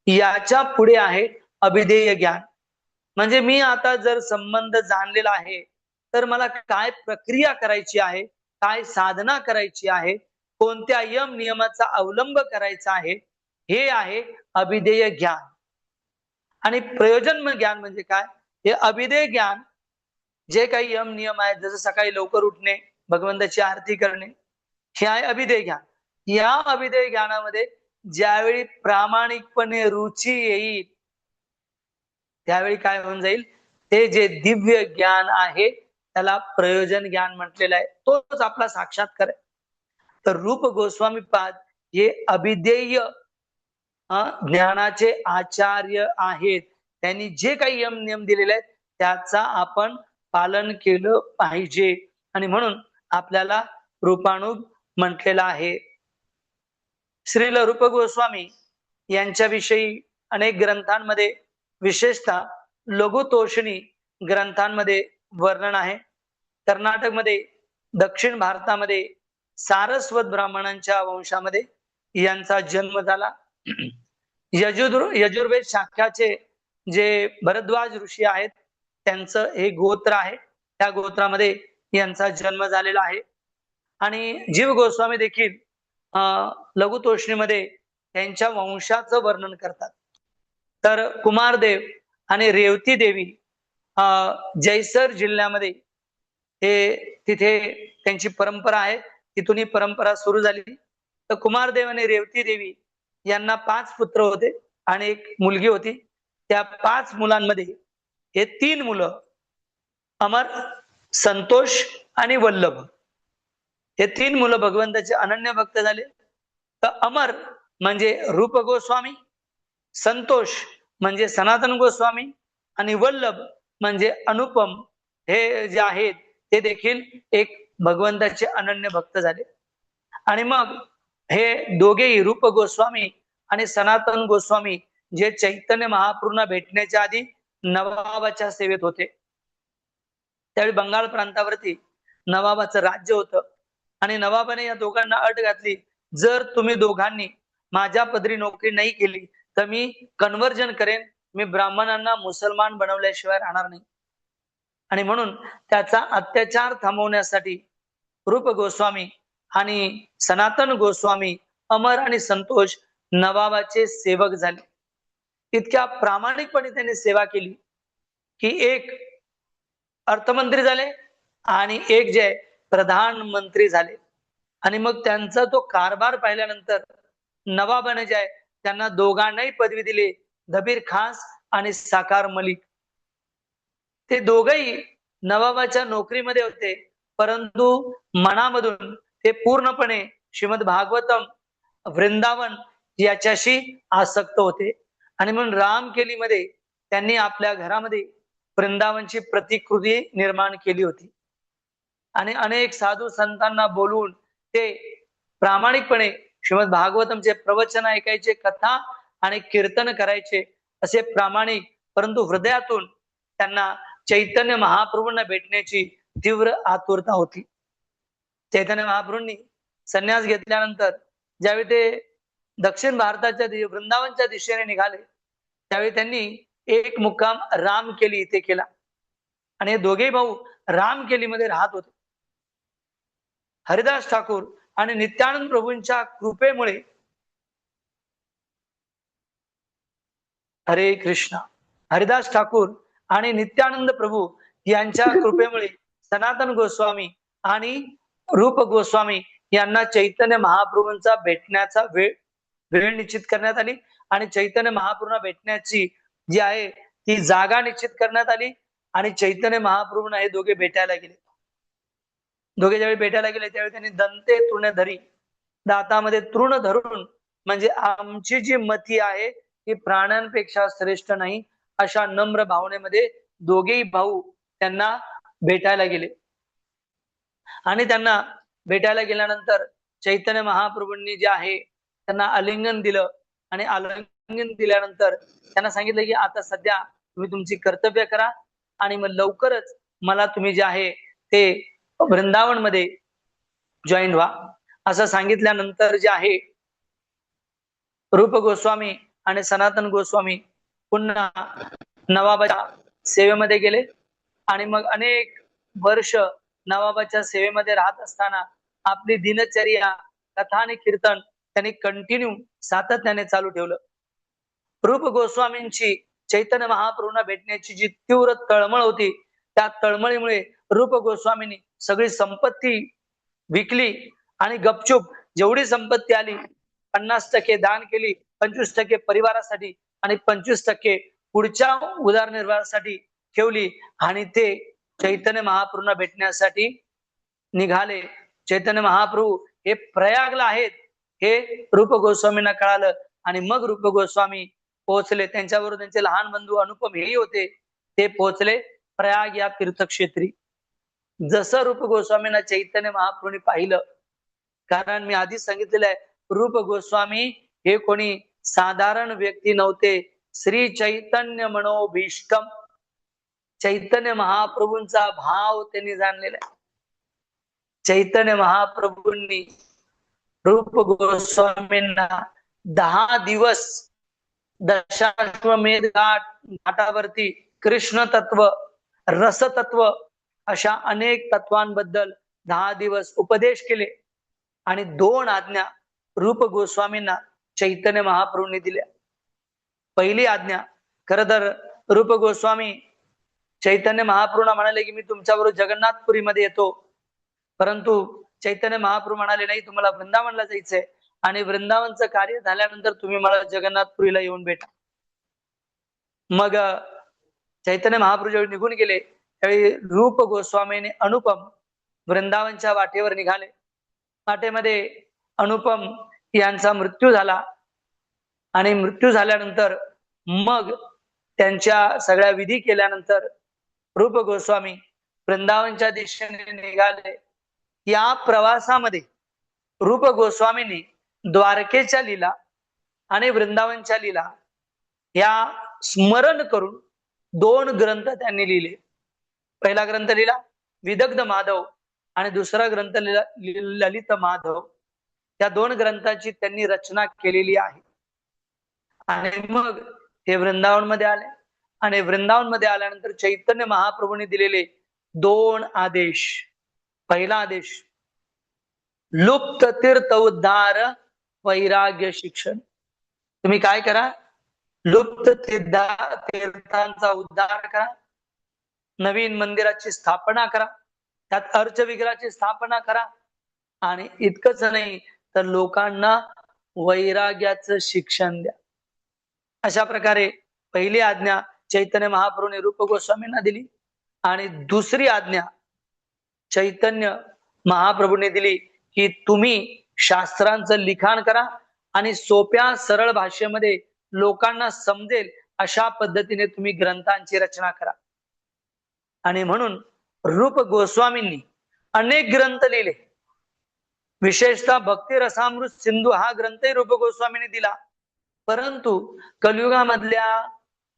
याच्या पुढे आहे अभिधेय ज्ञान. म्हणजे मी आता जर संबंध जाणलेला आहे तर मला काय प्रक्रिया करायची आहे, काय साधना करायची आहे, कोणत्या यम नियमाचा अवलंब करायचा आहे, हे आहे अभिधेय ज्ञान. आणि प्रयोजन ज्ञान म्हणजे काय, हे अभिधेय ज्ञान जे काही यम नियम आहेत, जसं सकाळी लवकर उठणे, भगवंताची आरती करणे, हे आहे अभिधेय ज्ञान. या अभिधेय ज्ञानामध्ये ज्यावेळी प्रामाणिकपणे रुची येईल त्यावेळी काय होऊन जाईल, ते जे दिव्य ज्ञान आहे त्याला प्रयोजन ज्ञान म्हटलेलं आहे, तोच आपला साक्षात्कार आहे. तर रूप गोस्वामी पाद हे अभिधेय ज्ञानाचे आचार्य आहेत. त्यांनी जे काही यम नियम दिलेले आहेत त्याचा आपण पालन केलं पाहिजे आणि म्हणून आपल्याला रूपानुग म्हटलेलं आहे. श्रील रूप गोस्वामी यांच्याविषयी अनेक ग्रंथांमध्ये, विशेषतः लघुतोषणी ग्रंथांमध्ये वर्णन आहे. कर्नाटकमध्ये, दक्षिण भारतामध्ये सारस्वत ब्राह्मणांच्या वंशामध्ये यांचा जन्म झाला. यजुर्वेद शाखाचे जे भरद्वाज ऋषी आहेत त्यांचं हे गोत्र आहे, त्या गोत्रामध्ये यांचा जन्म झालेला आहे. आणि जीव गोस्वामी देखील लघुतोषणीमध्ये त्यांच्या वंशाचं वर्णन करतात. तर कुमारदेव आणि रेवती देवी जैसर जिल्ह्यामध्ये हे तिथे त्यांची परंपरा आहे, तिथून ही परंपरा सुरू झाली. तर कुमारदेव आणि रेवती देवी यांना 5 पुत्र होते आणि एक मुलगी होती. त्या 5 मुलांमध्ये हे 3 मुलं अमर, संतोष आणि वल्लभ, हे 3 मुलं भगवंताचे अनन्य भक्त झाले. तर अमर म्हणजे रूप गोस्वामी, संतोष म्हणजे सनातन गोस्वामी आणि वल्लभ म्हणजे अनुपम, हे जे आहेत ते देखील एक भगवंताचे अनन्य भक्त झाले. आणि मग हे दोघेही रूप गोस्वामी आणि सनातन गोस्वामी जे चैतन्य महाप्रभूंना भेटण्याच्या आधी नवाबाच्या सेवेत होते. त्यावेळी बंगाल प्रांतावरती नवाबाचं राज्य होतं आणि नवाबाने या दोघांना अट घातली, जर तुम्ही दोघांनी माझ्या पदरी नोकरी नाही केली तर मी कन्व्हर्जन करेन, मी ब्राह्मणांना मुसलमान बनवल्याशिवाय राहणार नाही. आणि म्हणून त्याचा अत्याचार थांबवण्यासाठी रूप गोस्वामी आणि सनातन गोस्वामी, अमर आणि संतोष नवाबाचे सेवक झाले. इतक्या प्रामाणिकपणे त्यांनी सेवा केली की एक अर्थमंत्री झाले आणि एक जे प्रधानमंत्री झाले. आणि मग त्यांचा तो कारभार पाहिल्यानंतर नवाबाने जे आहे त्यांना दोघांनाही पदवी दिली, दबीर खास आणि साकार मलिक. ते दोघही नवाबाच्या नोकरीमध्ये होते, परंतु मनामधून ते पूर्णपणे श्रीमद भागवतम, वृंदावन याच्याशी आसक्त होते. आणि म्हणून रामकेलीमध्ये त्यांनी आपल्या घरामध्ये वृंदावनची प्रतिकृती निर्माण केली होती. आणि अनेक साधू संतांना बोलवून ते प्रामाणिकपणे श्रीमद भागवतमचे प्रवचन ऐकायचे, कथा आणि कीर्तन करायचे. असे प्रामाणिक परंतु हृदयातून त्यांना चैतन्य महाप्रभूंना भेटण्याची तीव्र आतुरता होती. चैतन्य महाप्रभूंनी संन्यास घेतल्यानंतर ज्यावेळी ते दक्षिण भारताच्या वृंदावनच्या दिशेने निघाले त्यावेळी त्यांनी एक मुक्काम रामकेली इथे केला आणि हे दोघे भाऊ रामकेलीमध्ये राहत होते. हरिदास ठाकूर आणि नित्यानंद प्रभूंच्या कृपेमुळे, हरे कृष्ण, हरिदास ठाकूर आणि नित्यानंद प्रभू यांच्या कृपेमुळे सनातन गोस्वामी आणि रूप गोस्वामी यांना चैतन्य महाप्रभूंचा भेटण्याचा वेळ निश्चित करण्यात आली आणि चैतन्य महाप्रभूंना भेटण्याची जी आहे ती जागा निश्चित करण्यात आली. आणि चैतन्य महाप्रभूंना हे दोघे भेटायला गेले. दोघे ज्यावेळी भेटायला गेले त्यावेळी त्यांनी दंते तृणधरी, दातामध्ये तृण धरून, म्हणजे आमची जी मती आहे ती प्राण्यांपेक्षा श्रेष्ठ नाही, अशा नम्र भावनेमध्ये दोघेही भाऊ त्यांना भेटायला गेले. आणि त्यांना भेटायला गेल्यानंतर चैतन्य महाप्रभूंनी जे आहे त्यांना आलिंगन दिलं आणि आलिंगन दिल्यानंतर त्यांना सांगितलं की आता सध्या तुम्ही तुमची कर्तव्य करा आणि मग लवकरच मला तुम्ही जे आहे ते वृंदावन मध्ये जॉईन व्हा असं सांगितल्यानंतर जे आहे रूप गोस्वामी आणि सनातन गोस्वामी पुन्हा नवाबाच्या सेवेमध्ये गेले आणि मग अनेक वर्ष नवाबाच्या सेवेमध्ये राहत असताना आपली दिनचर्या कथा आणि कीर्तन त्यांनी कंटिन्यू सातत्याने चालू ठेवलं. रूप गोस्वामींची चैतन्य महाप्रभूंना भेटण्याची जी तीव्र तळमळ होती त्या तळमळीमुळे रूप गोस्वामींनी सगळी संपत्ती विकली आणि गपचूप जेवढी संपत्ती आली 50% दान केली, 25% परिवारासाठी आणि 25% पुढच्या उदरनिर्वाहासाठी ठेवली आणि ते चैतन्य महाप्रभूंना भेटण्यासाठी निघाले. चैतन्य महाप्रभू हे प्रयागला आहेत हे रूप गोस्वामींना कळालं आणि मग रूप गोस्वामी पोहोचले. त्यांच्याबरोबर त्यांचे लहान बंधू अनुपम हेही होते. ते पोहोचले प्रयाग या तीर्थक्षेत्री. जसं रूप गोस्वामींना चैतन्य महाप्रभूंनी पाहिलं, कारण मी आधीच सांगितलेलं आहे रूप गोस्वामी हे कोणी साधारण व्यक्ती नव्हते. श्री चैतन्य मनोभीष्टम, चैतन्य महाप्रभूंचा भाव त्यांनी जाणलेला आहे. चैतन्य महाप्रभूंनी रूप गोस्वामींना 10 दिवस दशाश्वमेध घाटावरती कृष्ण तत्व, रस तत्व अशा अनेक तत्वांबद्दल 10 दिवस उपदेश केले आणि 2 आज्ञा रूप गोस्वामींना चैतन्य महाप्रभूंनी दिल्या. पहिली आज्ञा, खर तर रूप गोस्वामी चैतन्य महाप्रभूंना म्हणाले की मी तुमच्याबरोबर जगन्नाथपुरीमध्ये येतो, परंतु चैतन्य महाप्रभू म्हणाले नाही, तुम्हाला वृंदावनला जायचंय आणि वृंदावनचं कार्य झाल्यानंतर तुम्ही मला जगन्नाथपुरीला येऊन भेटा. मग चैतन्य महाप्रभू जेव्हा निघून गेले त्यावेळी रूप गोस्वामीने अनुपम वृंदावनच्या वाटेवर निघाले. वाटेमध्ये अनुपम यांचा मृत्यू झाला आणि मृत्यू झाल्यानंतर मग त्यांच्या सगळ्या विधी केल्यानंतर रूप गोस्वामी वृंदावनच्या दिशेने निघाले. या प्रवासामध्ये रूप गोस्वामींनी द्वारकेच्या लीला आणि वृंदावनच्या लीला या स्मरण करून 2 ग्रंथ त्यांनी लिहिले. पहिला ग्रंथ लिहिला विदग्ध माधव आणि दुसरा ग्रंथ लिहिला ललित माधव. त्या 2 ग्रंथांची त्यांनी रचना केलेली आहे. आणि मग ते वृंदावन मध्ये आले आणि वृंदावन मध्ये आल्यानंतर चैतन्य महाप्रभूंनी दिलेले 2 आदेश. पहिला आदेश लुप्त तीर्थ उद्धार वैराग्य शिक्षण. तुम्ही काय करा, लुप्त तीर्थांचा उद्धार करा, नवीन मंदिराची स्थापना करा, त्यात अर्चविग्रहाची स्थापना करा आणि इतकंच नाही तर लोकांना वैराग्याचं शिक्षण द्या. अशा प्रकारे पहिली आज्ञा चैतन्य महाप्रभूने रूप गोस्वामींना दिली आणि दुसरी आज्ञा चैतन्य महाप्रभूने दिली की तुम्ही शास्त्रांचं लिखाण करा आणि सोप्या सरळ भाषेमध्ये लोकांना समजेल अशा पद्धतीने तुम्ही ग्रंथांची रचना करा. आणि म्हणून रूप गोस्वामींनी अनेक ग्रंथ लिहिले. विशेषतः भक्ती रसामृत सिंधू हा ग्रंथही रूप गोस्वामींनी दिला. परंतु कलियुगामधल्या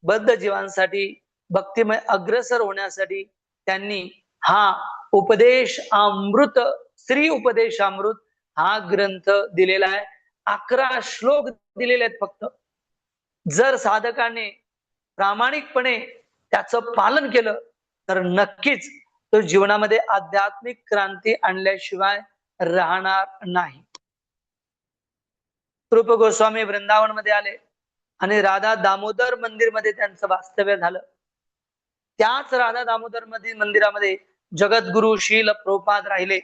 बद्ध जीवांसाठी भक्तिमय अग्रसर होण्यासाठी त्यांनी हा उपदेश अमृत, श्री उपदेश अमृत हा ग्रंथ दिलेला आहे. 11 श्लोक दिलेले आहेत फक्त. जर साधकाने प्रामाणिकपणे त्याचं पालन केलं तर नक्कीच तो जीवनामध्ये आध्यात्मिक क्रांती आणल्याशिवाय राहणार नाही. रूप गोस्वामी वृंदावन मध्ये आले आणि राधा दामोदर मंदिर मध्ये त्यांचं वास्तव्य झालं. त्याच राधा दामोदर मंदिरामध्ये जगद्गुरु शील प्रभुपाद राहिले.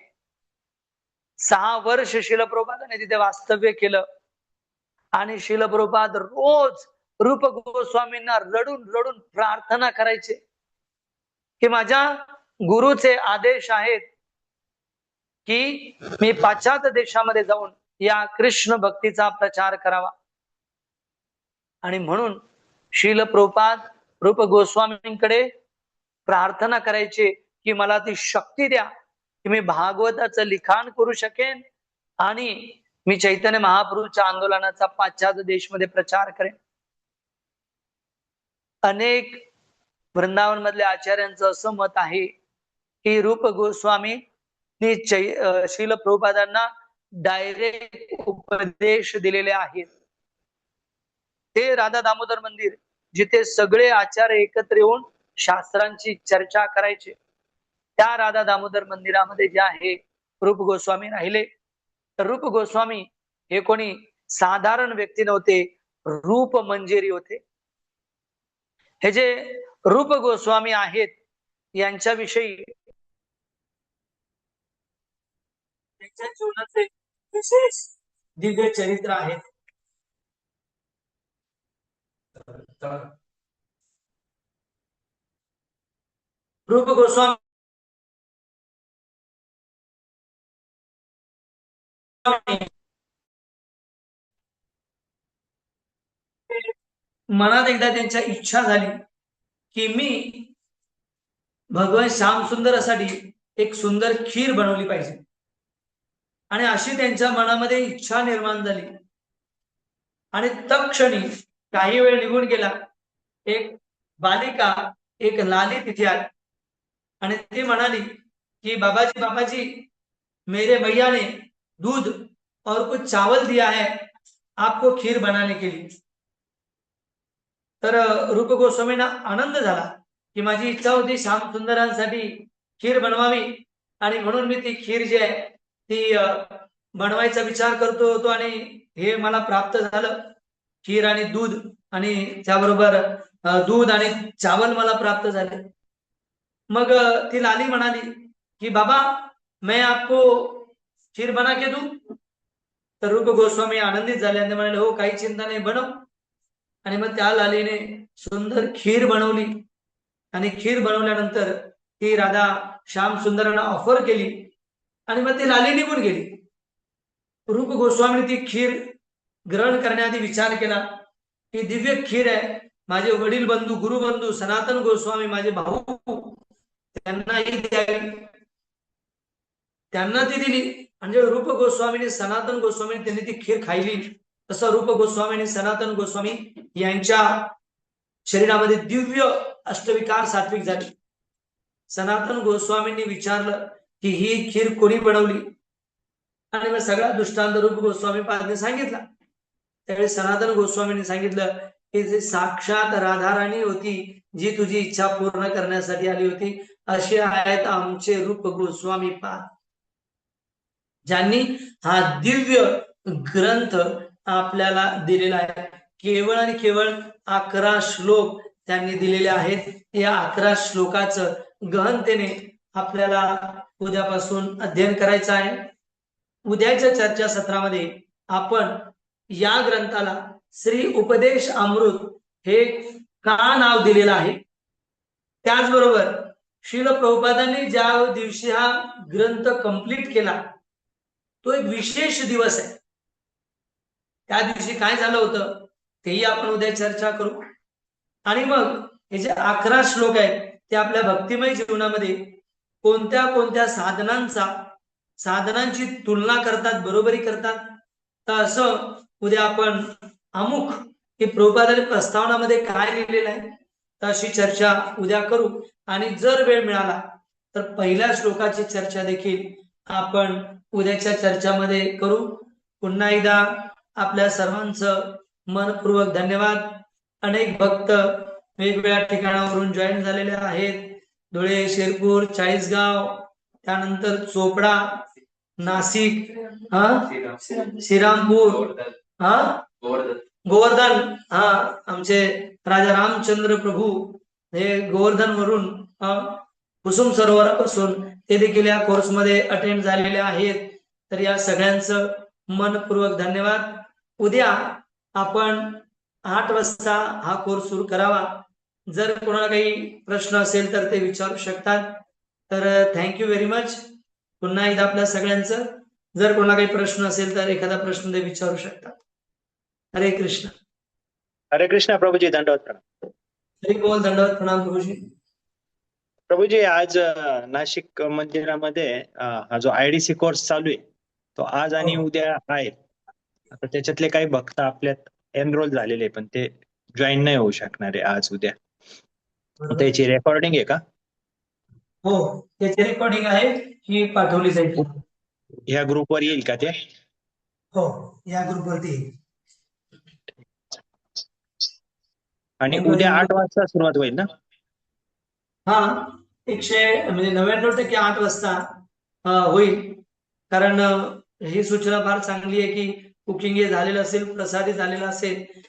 6 वर्ष शील प्रभुपादाने तिथे वास्तव्य केलं आणि शील प्रभुपाद रोज रूप गोस्वामींना रडून रडून प्रार्थना करायचे की माझ्या गुरुचे आदेश आहेत की मी पाश्चात्य देशामध्ये जाऊन या कृष्ण भक्तीचा प्रचार करावा. आणि म्हणून शील प्रभुपाद रूप गोस्वामींकडे प्रार्थना करायचे की मला ती शक्ती द्या की मी भागवताचं लिखाण करू शकेन आणि मी चैतन्य महाप्रभूच्या आंदोलनाचा पाश्चात्य देशमध्ये प्रचार करेन. अनेक वृंदावन मधल्या आचार्यांचं असं मत आहे की रूप गोस्वामी श्रील प्रभुपादांना डायरेक्ट उपदेश दिलेले आहेत. ते राधा दामोदर मंदिर जिथे सगळे आचार्य एकत्र येऊन शास्त्रांची चर्चा करायचे, त्या राधा दामोदर मंदिरामध्ये जे आहे रूप गोस्वामी राहिले. तर रूप गोस्वामी हे कोणी साधारण व्यक्ती नव्हते, रूप मंजिरी होते. हे जे रूप गोस्वामी आहेत यांच्याविषयी त्यांच्या जीवनाचे विशेष दिव्य चरित्र आहे. रूप गोस्वामी मनात एकदा त्यांच्या इच्छा झाली की मी भगवान श्याम सुंदरासाठी एक सुंदर खीर बनवली पाहिजे. आणि अशी त्यांच्या मनामध्ये इच्छा निर्माण झाली. आणि तत्क्षणी काही वेळ निघून गेला. एक बालिका, एक लाली तिथे आली आणि ती म्हणाली की बाबाजी बाबाजी, मेरे भैया ने दूध और कुछ चावल दिया है आपको खीर बनाने के लिए. तर रूप गोस्वामींना आनंद झाला की माझी इच्छा होती श्याम सुंदरांसाठी खीर बनवावी आणि म्हणून मी ती खीर जी आहे ती बनवायचा विचार करतो होतो आणि हे मला प्राप्त झालं. खीर आणि दूध आणि त्याबरोबर दूध आणि चावल मला प्राप्त झाले. मग ती लाली म्हणाली की बाबा मैं आपको खीर बना के दूं. तर रूप गोस्वामी आनंदित झाले आणि म्हणाले हो काही चिंता नाही, बनव. आणि मग त्या लालीने सुंदर खीर बनवली आणि खीर बनवल्यानंतर ती राधा श्याम सुंदरांना ऑफर केली आणि मग ती लाली निघून गेली. रूप गोस्वामीने ती खीर ग्रहण करण्याआधी विचार केला की दिव्य खीर आहे, माझे वडील बंधू गुरुबंधू सनातन गोस्वामी माझे भाऊ त्यांनाही द्यावी. त्यांना ती दिली. म्हणजे रूप गोस्वामीने सनातन गोस्वामीने त्यांनी ती खीर खायली. तसं रूप गोस्वामी आणि सनातन गोस्वामी यांच्या शरीरामध्ये दिव्य अष्टविकार सात्विक झाले. सनातन गोस्वामींनी विचारलं की ही खीर कोणी बनवली आणि मग सगळा दृष्टांत रूप गोस्वामी पादने सांगितला. त्यावेळी सनातन गोस्वामींनी सांगितलं की जे साक्षात राधाराणी होती जी तुझी इच्छा पूर्ण करण्यासाठी आली होती, असे आहेत आमचे रूप गोस्वामी पाद, ज्यांनी हा दिव्य ग्रंथ आपल्याला दिलेला आहे. केवळ आणि केवळ 11 श्लोक त्यांनी दिलेले आहेत. या 11 श्लोकाचं गहनतेने आपल्याला उद्यापासून अध्ययन करायचं आहे. उद्याच्या चर्चा सत्रामध्ये आपण या ग्रंथाला श्री उपदेश अमृत हे का नाव दिलेलं आहे, त्याचबरोबर श्रील प्रभुपादांनी ज्या दिवशी हा ग्रंथ कंप्लीट केला तो एक विशेष दिवस आहे. त्या दिवशी काय झालं होतं तेही आपण उद्या चर्चा करू. आणि मग हे जे 11 श्लोक आहेत ते आपल्या भक्तिमय जीवनामध्ये कोणत्या कोणत्या साधनांची तुलना करतात, बरोबरी करतात. तर असं उद्या आपण अमुक हे प्रभुपादांनी प्रस्तावनामध्ये काय लिहिलेलं आहे तर अशी चर्चा उद्या करू. आणि जर वेळ मिळाला तर पहिल्या श्लोकाची चर्चा देखील आपण उद्याच्या चर्चामध्ये करू. पुन्हा एकदा आपल्या सर्वांचं मनपूर्वक धन्यवाद. अनेक भक्त वेगवेगळ्या ठिकाणावरून जॉईन झालेले आहेत. धुळे, शिरपूर, चाळीसगाव, त्यानंतर चोपडा, नाशिक, श्रीरामपूर, गोवर्धन, आमचे राजा रामचंद्र प्रभू हे गोवर्धन वरून कुसुम सरोवरापासून ते देखील या कोर्समध्ये अटेंड झालेले आहेत. तर या सगळ्यांचं मनपूर्वक धन्यवाद. उद्या आपण 8 वाजता हा कोर्स सुरू करावा. जर कोणाला काही प्रश्न असेल तर ते विचारू शकतात. तर थँक्यू व्हेरी मच. पुन्हा एकदा आपल्या सगळ्यांचं जर कोणाला काही प्रश्न असेल तर एखादा प्रश्न ते विचारू शकतात. हरे कृष्ण. हरे कृष्ण प्रभुजी. दंडवत प्रणाम. हरी बोल. दंडवत प्रणाम प्रभुजी. प्रभुजी आज नाशिक मंदिरामध्ये हा जो IDC कोर्स चालू आहे तो आज आणि हो. उद्या आहेत. आता त्याच्यातले काही भक्त आपल्यात एनरोल झालेले पण ते जॉईन नाही होऊ शकणार आहे आज उद्या. बरोबर. त्याची रेकॉर्डिंग आहे का? हो, त्याची रेकॉर्डिंग आहे, ही पाठवली जाईल. ह्या ग्रुपवर येईल का ते? हो, या ग्रुपवरती येईल. आणि मग उद्या 8 वाजता सुरुवात होईल ना? हा, 99% 8 वाजता होईल. कारण ही सूचना फार चांगली आहे की कुकिंग हे झालेलं असेल, प्रसादी झालेला असेल